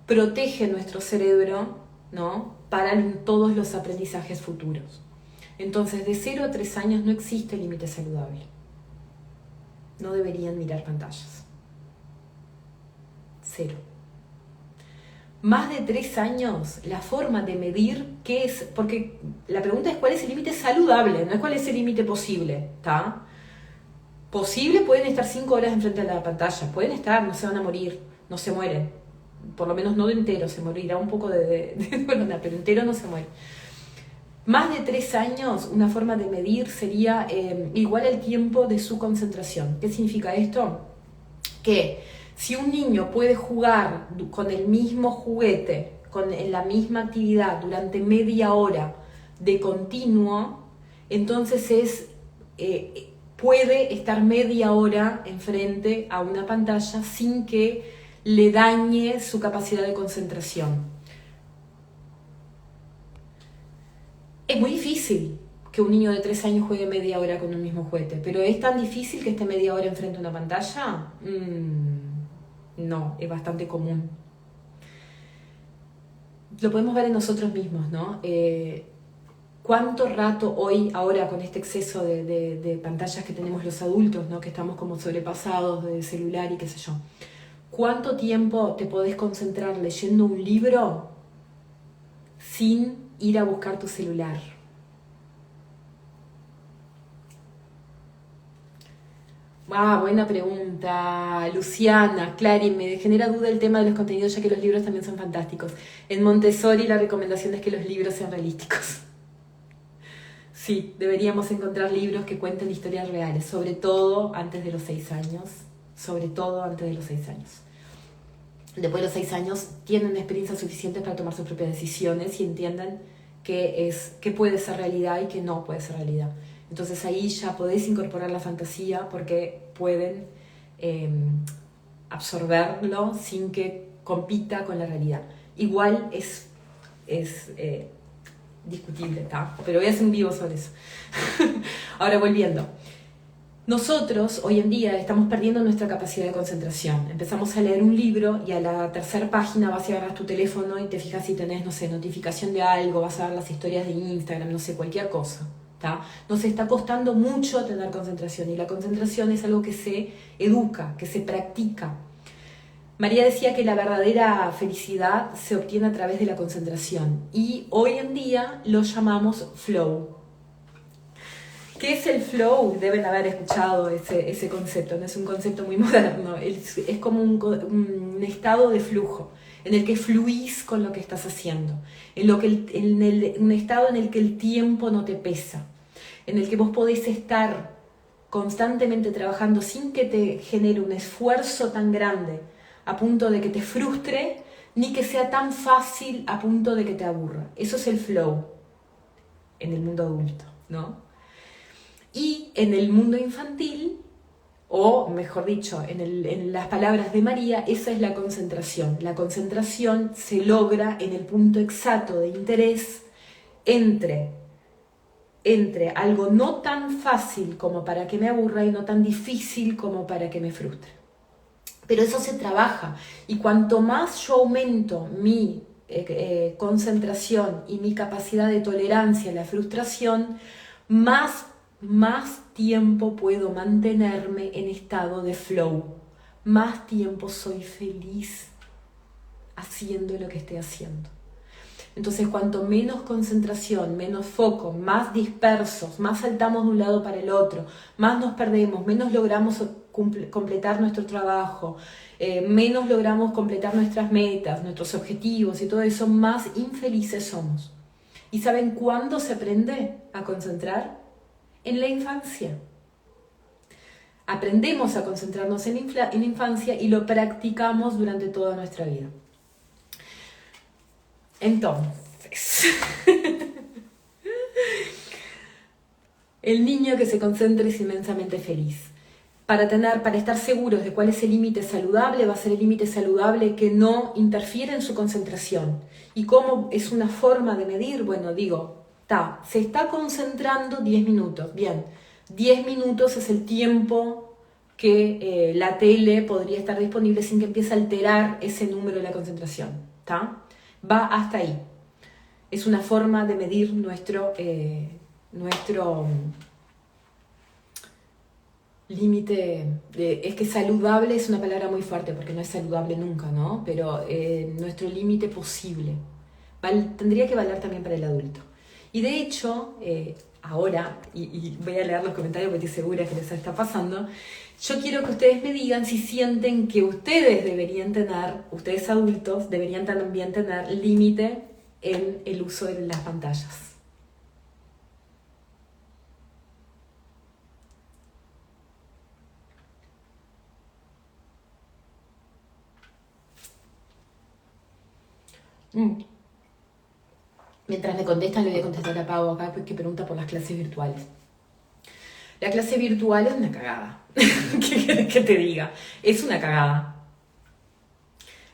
protege nuestro cerebro, ¿no?, para todos los aprendizajes futuros. Entonces, de 0 a 3 años no existe límite saludable. No deberían mirar pantallas. 0. Más de 3 años, la forma de medir qué es, porque la pregunta es cuál es el límite saludable, no es cuál es el límite posible, ¿está? Posible, pueden estar 5 horas enfrente de la pantalla, pueden estar, no se van a morir, no se mueren, por lo menos no de entero, se morirá un poco de corona, pero entero no se muere. Más de 3 años, una forma de medir sería igual al tiempo de su concentración. ¿Qué significa esto? Que si un niño puede jugar con el mismo juguete, en la misma actividad durante media hora de continuo, entonces puede estar media hora enfrente a una pantalla sin que le dañe su capacidad de concentración. Es muy difícil que un niño de 3 años juegue media hora con un mismo juguete, pero ¿es tan difícil que esté media hora enfrente a una pantalla? No, es bastante común. Lo podemos ver en nosotros mismos, ¿no? ¿Cuánto rato hoy, ahora con este exceso de pantallas que tenemos los adultos, ¿no?, que estamos como sobrepasados de celular y qué sé yo? ¿Cuánto tiempo te podés concentrar leyendo un libro sin ir a buscar tu celular? Buena pregunta, Luciana. Clary, me genera duda el tema de los contenidos, ya que los libros también son fantásticos. En Montessori la recomendación es que los libros sean realísticos. Sí, deberíamos encontrar libros que cuenten historias reales, sobre todo antes de los 6 años. Sobre todo antes de los 6 años. Después de los 6 años tienen experiencias suficientes para tomar sus propias decisiones y entiendan qué puede ser realidad y qué no puede ser realidad. Entonces ahí ya podés incorporar la fantasía porque pueden absorberlo sin que compita con la realidad. Igual es discutible, ¿tá? Pero voy a hacer un vivo sobre eso. Ahora, volviendo. Nosotros hoy en día estamos perdiendo nuestra capacidad de concentración. Empezamos a leer un libro y a la 3ª página vas y agarras tu teléfono y te fijas si tenés, no sé, notificación de algo, vas a ver las historias de Instagram, no sé, cualquier cosa. Nos está costando mucho tener concentración y la concentración es algo que se educa, que se practica. María decía que la verdadera felicidad se obtiene a través de la concentración y hoy en día lo llamamos flow. ¿Qué es el flow? Deben haber escuchado ese concepto, no es un concepto muy moderno, es como un estado de flujo en el que fluís con lo que estás haciendo, un estado en el que el tiempo no te pesa, en el que vos podés estar constantemente trabajando sin que te genere un esfuerzo tan grande a punto de que te frustre, ni que sea tan fácil a punto de que te aburra. Eso es el flow en el mundo adulto, ¿no? Y en el mundo infantil, o mejor dicho, en las palabras de María, esa es la concentración. La concentración se logra en el punto exacto de interés entre algo no tan fácil como para que me aburra y no tan difícil como para que me frustre. Pero eso se trabaja y cuanto más yo aumento mi concentración y mi capacidad de tolerancia a la frustración, más tiempo puedo mantenerme en estado de flow, más tiempo soy feliz haciendo lo que esté haciendo. Entonces, cuanto menos concentración, menos foco, más dispersos, más saltamos de un lado para el otro, más nos perdemos, menos logramos completar nuestro trabajo, menos logramos completar nuestras metas, nuestros objetivos y todo eso, más infelices somos. ¿Y saben cuándo se aprende a concentrar? En la infancia. Aprendemos a concentrarnos en la infancia y lo practicamos durante toda nuestra vida. Entonces, el niño que se concentra es inmensamente feliz. Para estar seguros de cuál es el límite saludable, va a ser el límite saludable que no interfiere en su concentración. ¿Y cómo es una forma de medir? Bueno, se está concentrando 10 minutos. Bien, 10 minutos es el tiempo que la tele podría estar disponible sin que empiece a alterar ese número de la concentración. Va hasta ahí. Es una forma de medir nuestro límite. Es que saludable es una palabra muy fuerte porque no es saludable nunca, ¿no? Pero nuestro límite posible tendría que valer también para el adulto. Y de hecho, ahora, y voy a leer los comentarios porque estoy segura que les está pasando, yo quiero que ustedes me digan si sienten que ustedes adultos, deberían también tener límite en el uso de las pantallas. Mientras me contestan, le voy a contestar a Pau acá que pregunta por las clases virtuales. La clase virtual es una cagada. ¿Qué querés que te diga? Es una cagada.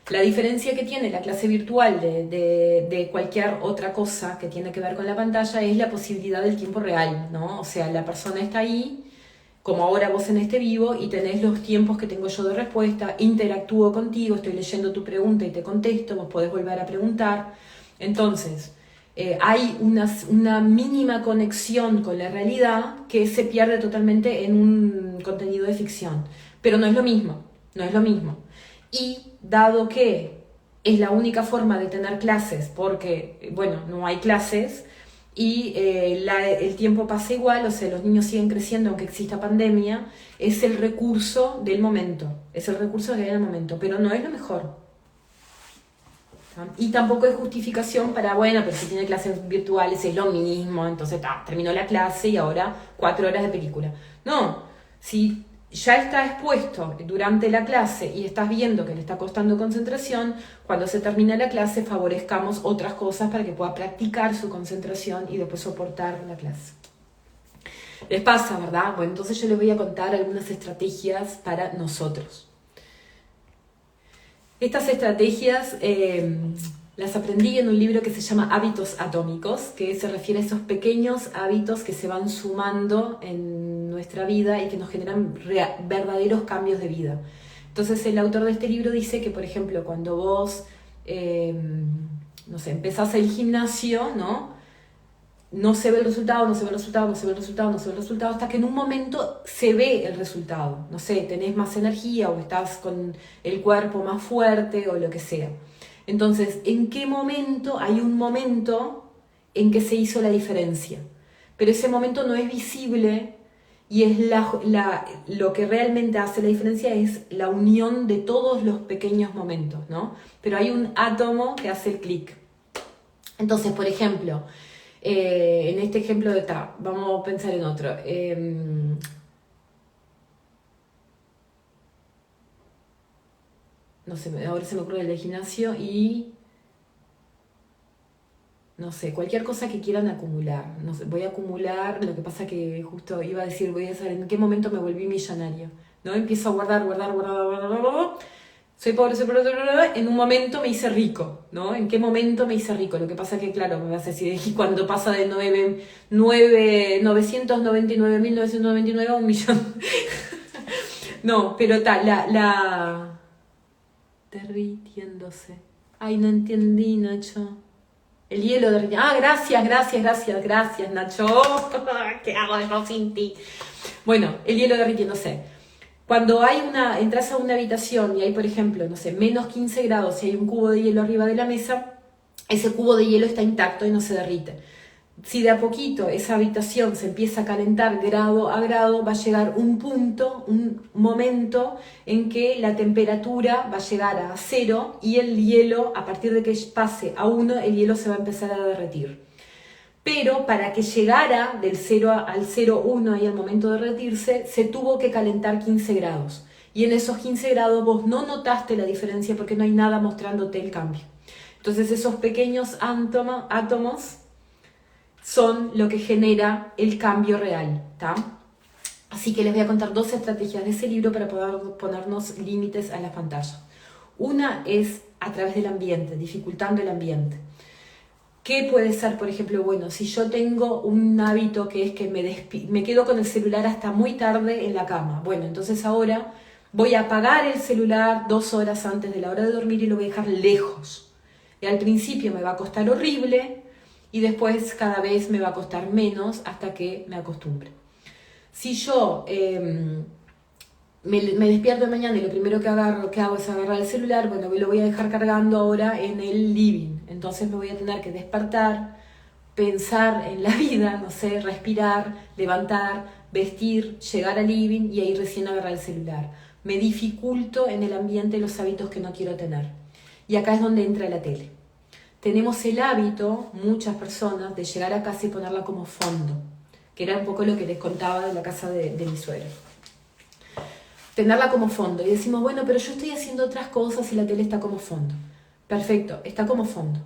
La diferencia que tiene la clase virtual de cualquier otra cosa que tiene que ver con la pantalla es la posibilidad del tiempo real, ¿no? O sea, la persona está ahí, como ahora vos en este vivo, y tenés los tiempos que tengo yo de respuesta, interactúo contigo, estoy leyendo tu pregunta y te contesto, vos podés volver a preguntar. Entonces, hay una mínima conexión con la realidad que se pierde totalmente en un contenido de ficción. Pero no es lo mismo. Y dado que es la única forma de tener clases, porque, no hay clases, y el tiempo pasa igual, o sea, los niños siguen creciendo aunque exista pandemia, es el recurso del momento, es el recurso que hay en el momento, pero no es lo mejor. Y tampoco es justificación para, pero si tiene clases virtuales es lo mismo, entonces terminó la clase y ahora 4 horas de película. No, si ya está expuesto durante la clase y estás viendo que le está costando concentración, cuando se termina la clase favorezcamos otras cosas para que pueda practicar su concentración y después soportar la clase. Les pasa, ¿verdad? Bueno, entonces yo les voy a contar algunas estrategias para nosotros. Estas estrategias las aprendí en un libro que se llama Hábitos Atómicos, que se refiere a esos pequeños hábitos que se van sumando en nuestra vida y que nos generan verdaderos cambios de vida. Entonces el autor de este libro dice que, por ejemplo, cuando vos, empezás el gimnasio, no se ve el resultado, hasta que en un momento se ve el resultado. Tenés más energía o estás con el cuerpo más fuerte o lo que sea. Entonces, ¿en qué momento? Hay un momento en que se hizo la diferencia. Pero ese momento no es visible y es lo que realmente hace la diferencia es la unión de todos los pequeños momentos, ¿no? Pero hay un átomo que hace el clic. Entonces, por ejemplo, en este ejemplo vamos a pensar en otro. Ahora se me ocurre el de gimnasio y cualquier cosa que quieran acumular. Voy a acumular, lo que pasa que justo iba a decir, voy a saber en qué momento me volví millonario, ¿no? Empiezo a guardar. Soy pobre, en un momento me hice rico, ¿no? ¿En qué momento me hice rico? Lo que pasa que, claro, me vas a decir, cuando pasa de 999.999 a 1 millón. No, pero derritiéndose. Ay, no entendí, Nacho. El hielo derritiendo. Gracias, Nacho. ¿Qué hago yo sin ti? Bueno, el hielo derritiéndose. Cuando entras a una habitación y hay, por ejemplo, menos 15 grados y hay un cubo de hielo arriba de la mesa, ese cubo de hielo está intacto y no se derrite. si de a poquito esa habitación se empieza a calentar grado a grado, va a llegar un punto, un momento en que la temperatura va a llegar a 0 y el hielo, a partir de que pase a 1, el hielo se va a empezar a derretir. Pero para que llegara del 0 al 0,1 y al momento de derretirse, se tuvo que calentar 15 grados. Y en esos 15 grados vos no notaste la diferencia porque no hay nada mostrándote el cambio. Entonces esos pequeños átomos son lo que genera el cambio real, ¿tá? Así que les voy a contar 2 estrategias de ese libro para poder ponernos límites a las pantallas. Una es a través del ambiente, dificultando el ambiente. ¿Qué puede ser, por ejemplo? Bueno, si yo tengo un hábito que es que me quedo con el celular hasta muy tarde en la cama. Bueno, entonces ahora voy a apagar el celular 2 horas antes de la hora de dormir y lo voy a dejar lejos. Y al principio me va a costar horrible y después cada vez me va a costar menos hasta que me acostumbre. Si yo me despierto de mañana y lo primero que hago es agarrar el celular, bueno, lo voy a dejar cargando ahora en el living. Entonces me voy a tener que despertar, pensar en la vida, no sé, respirar, levantar, vestir, llegar al living y ahí recién agarrar el celular. Me dificulto en el ambiente los hábitos que no quiero tener. Y acá es donde entra la tele. Tenemos el hábito, muchas personas, de llegar a casa y ponerla como fondo, que era un poco lo que les contaba de la casa de mi suegra. Tenerla como fondo y decimos, bueno, pero yo estoy haciendo otras cosas y la tele está como fondo. Perfecto, está como fondo.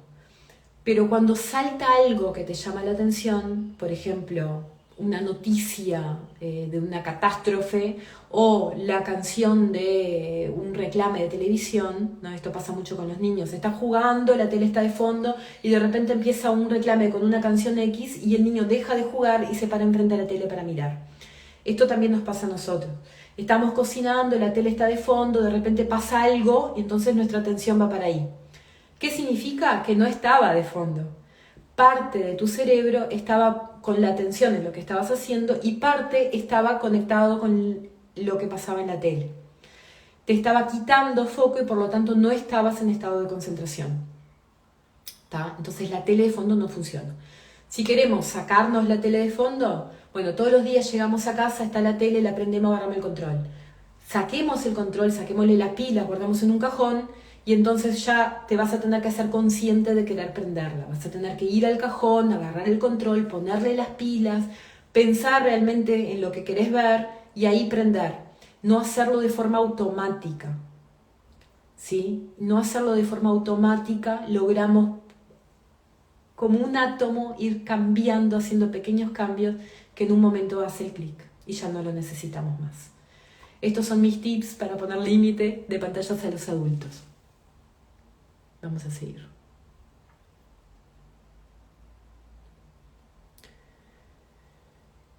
Pero cuando salta algo que te llama la atención, por ejemplo, una noticia de una catástrofe o la canción de un reclame de televisión, ¿no? Esto pasa mucho con los niños, están jugando, la tele está de fondo y de repente empieza un reclame con una canción X y el niño deja de jugar y se para enfrente a la tele para mirar. Esto también nos pasa a nosotros. Estamos cocinando, la tele está de fondo, de repente pasa algo y entonces nuestra atención va para ahí. ¿Qué significa? Que no estaba de fondo. Parte de tu cerebro estaba con la atención en lo que estabas haciendo y parte estaba conectado con lo que pasaba en la tele. Te estaba quitando foco y por lo tanto no estabas en estado de concentración. ¿Tá? Entonces la tele de fondo no funciona. Si queremos sacarnos la tele de fondo, bueno, todos los días llegamos a casa, está la tele, la prendemos, agarramos el control. Saquemos el control, saquémosle las pilas, guardamos en un cajón y entonces ya te vas a tener que hacer consciente de querer prenderla. Vas a tener que ir al cajón, agarrar el control, ponerle las pilas, pensar realmente en lo que querés ver y ahí prender. No hacerlo de forma automática. ¿Sí? No hacerlo de forma automática, logramos como un átomo ir cambiando, haciendo pequeños cambios que en un momento hace el clic y ya no lo necesitamos más. Estos son mis tips para poner límite de pantallas a los adultos. Vamos a seguir.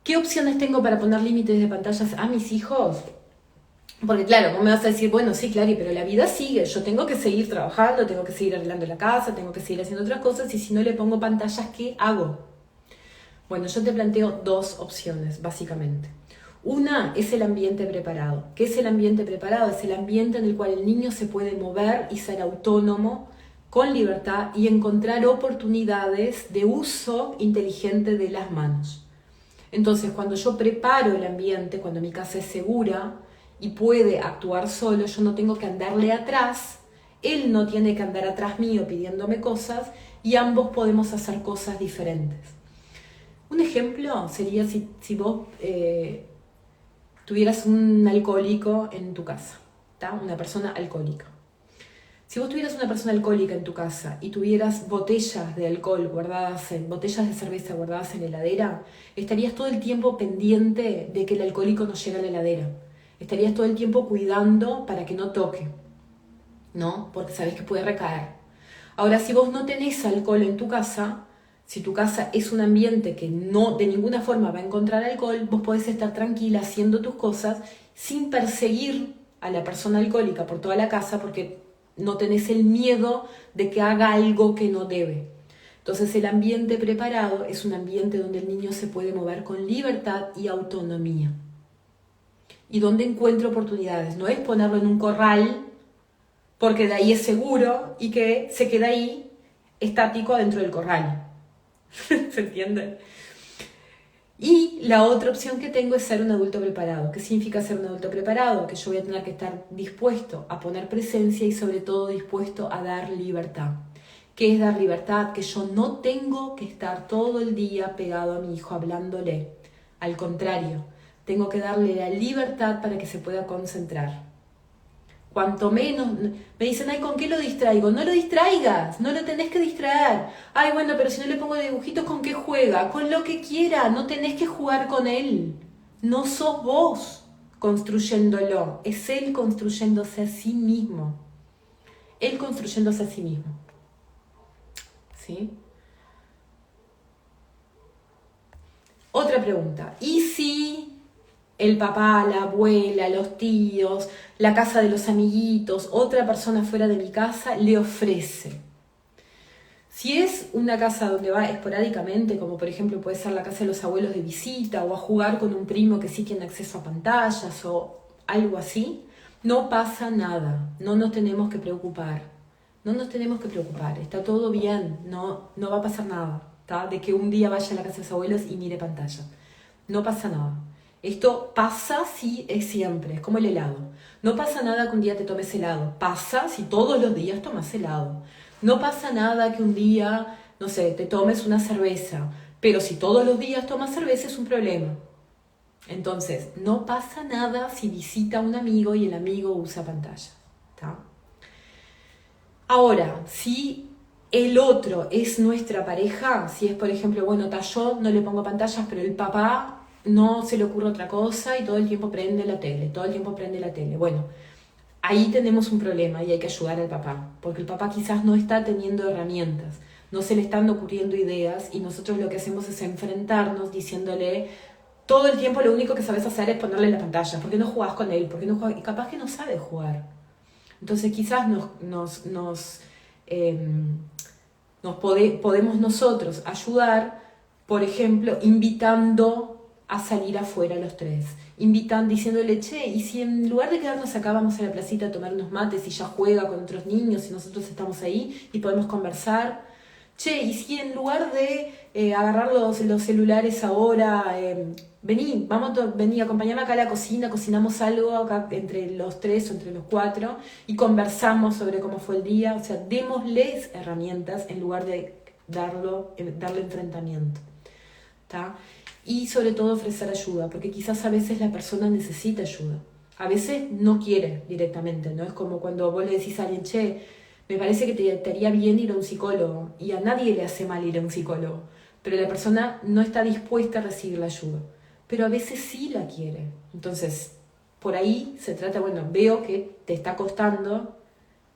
¿Qué opciones tengo para poner límites de pantallas a mis hijos? Porque claro, vos me vas a decir, bueno, sí, Clary, pero la vida sigue, yo tengo que seguir trabajando, tengo que seguir arreglando la casa, tengo que seguir haciendo otras cosas y si no le pongo pantallas, ¿qué hago? Bueno, yo te planteo 2 opciones, básicamente. Una es el ambiente preparado. ¿Qué es el ambiente preparado? Es el ambiente en el cual el niño se puede mover y ser autónomo, con libertad y encontrar oportunidades de uso inteligente de las manos. Entonces, cuando yo preparo el ambiente, cuando mi casa es segura y puede actuar solo, yo no tengo que andarle atrás, él no tiene que andar atrás mío pidiéndome cosas y ambos podemos hacer cosas diferentes. Un ejemplo sería si vos tuvieras un alcohólico en tu casa, ¿tá? Una persona alcohólica. Si vos tuvieras una persona alcohólica en tu casa y tuvieras botellas de alcohol botellas de cerveza guardadas en la heladera, estarías todo el tiempo pendiente de que el alcohólico no llegue a la heladera. Estarías todo el tiempo cuidando para que no toque, ¿no? Porque sabés que puede recaer. Ahora, si vos no tenés alcohol en tu casa, si tu casa es un ambiente que no de ninguna forma va a encontrar alcohol, vos podés estar tranquila haciendo tus cosas sin perseguir a la persona alcohólica por toda la casa porque no tenés el miedo de que haga algo que no debe. Entonces el ambiente preparado es un ambiente donde el niño se puede mover con libertad y autonomía. Y donde encuentra oportunidades. No es ponerlo en un corral porque de ahí es seguro y que se queda ahí estático dentro del corral. ¿Se entiende? Y la otra opción que tengo es ser un adulto preparado. ¿Qué significa ser un adulto preparado? Que yo voy a tener que estar dispuesto a poner presencia y sobre todo dispuesto a dar libertad. ¿Qué es dar libertad? Que yo no tengo que estar todo el día pegado a mi hijo hablándole. Al contrario, tengo que darle la libertad para que se pueda concentrar. Cuanto menos, me dicen, ay, ¿con qué lo distraigo? No lo distraigas, no lo tenés que distraer. Ay, bueno, pero si no le pongo dibujitos, ¿con qué juega? Con lo que quiera, no tenés que jugar con él. No sos vos construyéndolo, es él construyéndose a sí mismo. Él construyéndose a sí mismo. ¿Sí? Otra pregunta, ¿y si el papá, la abuela, los tíos, la casa de los amiguitos, otra persona fuera de mi casa le ofrece? Si es una casa donde va esporádicamente, como por ejemplo puede ser la casa de los abuelos de visita, o a jugar con un primo que sí tiene acceso a pantallas o algo así, no pasa nada, no nos tenemos que preocupar. No nos tenemos que preocupar, está todo bien, no va a pasar nada, ¿tá? De que un día vaya a la casa de los abuelos y mire pantalla. No pasa nada. Esto pasa si es siempre, es como el helado. No pasa nada que un día te tomes helado, pasa si todos los días tomas helado. No pasa nada que un día, no sé, te tomes una cerveza, pero si todos los días tomas cerveza es un problema. Entonces, no pasa nada si visita a un amigo y el amigo usa pantalla, ¿tá? Ahora, si el otro es nuestra pareja, si es por ejemplo, bueno, yo no le pongo pantallas, pero el papá no se le ocurre otra cosa y todo el tiempo prende la tele, todo el tiempo prende la tele. Bueno, ahí tenemos un problema y hay que ayudar al papá, porque el papá quizás no está teniendo herramientas, no se le están ocurriendo ideas y nosotros lo que hacemos es enfrentarnos diciéndole todo el tiempo lo único que sabes hacer es ponerle la pantalla, ¿por qué no jugás con él? ¿Por qué no jugás? Y capaz que no sabe jugar. Entonces quizás podemos nosotros ayudar, por ejemplo, invitando a salir afuera los tres. Diciéndole, che, y si en lugar de quedarnos acá vamos a la placita a tomar unos mates y ya juega con otros niños y nosotros estamos ahí y podemos conversar. Che, y si en lugar de agarrar los celulares ahora, vení, acompañame acá a la cocina, cocinamos algo acá entre los tres o entre los cuatro y conversamos sobre cómo fue el día. O sea, démosles herramientas en lugar de darle enfrentamiento. ¿Tá? Y sobre todo ofrecer ayuda, porque quizás a veces la persona necesita ayuda. A veces no quiere directamente, ¿no? Es como cuando vos le decís a alguien, che, me parece que te haría bien ir a un psicólogo, y a nadie le hace mal ir a un psicólogo, pero la persona no está dispuesta a recibir la ayuda, pero a veces sí la quiere. Entonces, por ahí se trata, bueno, veo que te está costando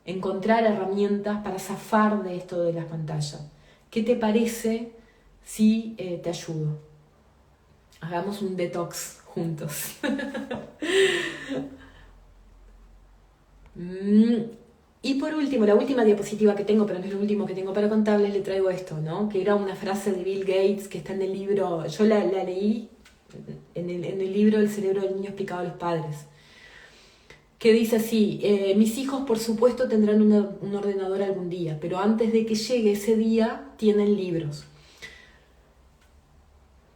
encontrar herramientas para zafar de esto de las pantallas. ¿Qué te parece si te ayudo? Hagamos un detox juntos. Y por último, la última diapositiva que tengo, pero no es lo último que tengo para contarles, le traigo esto, ¿no? Que era una frase de Bill Gates que está en el libro, yo la leí en el libro El cerebro del niño explicado a los padres, que dice así, mis hijos por supuesto tendrán un ordenador algún día, pero antes de que llegue ese día tienen libros.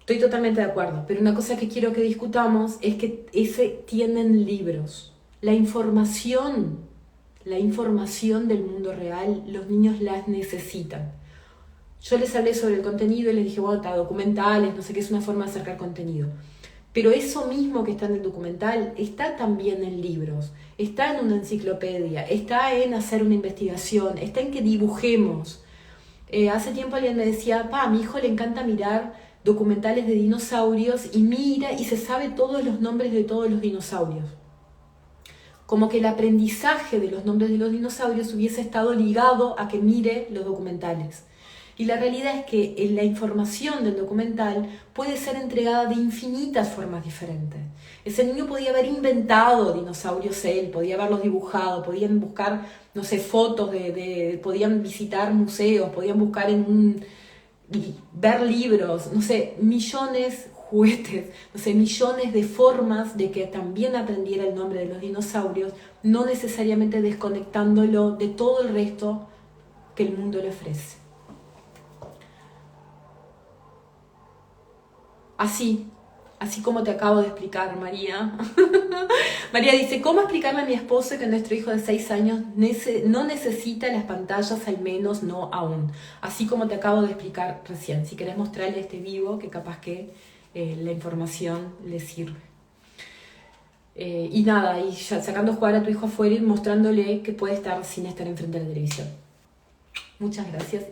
Estoy totalmente de acuerdo, pero una cosa que quiero que discutamos es que tienen libros. La información del mundo real, los niños las necesitan. Yo les hablé sobre el contenido y les dije, bueno, documentales, no sé qué, es una forma de acercar contenido. Pero eso mismo que está en el documental está también en libros, está en una enciclopedia, está en hacer una investigación, está en que dibujemos. Hace tiempo alguien me decía, a mi hijo le encanta mirar documentales de dinosaurios y mira y se sabe todos los nombres de todos los dinosaurios. Como que el aprendizaje de los nombres de los dinosaurios hubiese estado ligado a que mire los documentales. Y la realidad es que la información del documental puede ser entregada de infinitas formas diferentes. Ese niño podía haber inventado dinosaurios él, podía haberlos dibujado, podían buscar, no sé, fotos, podían visitar museos, podían buscar ver libros, no sé, millones juguetes, no sé, millones de formas de que también aprendiera el nombre de los dinosaurios, no necesariamente desconectándolo de todo el resto que el mundo le ofrece. así como te acabo de explicar, María. María dice, ¿cómo explicarle a mi esposo que nuestro hijo de 6 años no necesita las pantallas, al menos no aún? Así como te acabo de explicar recién. Si querés mostrarle este vivo, que capaz que la información le sirve. Y nada, y ya sacando a jugar a tu hijo afuera y mostrándole que puede estar sin estar enfrente de la televisión. Muchas gracias.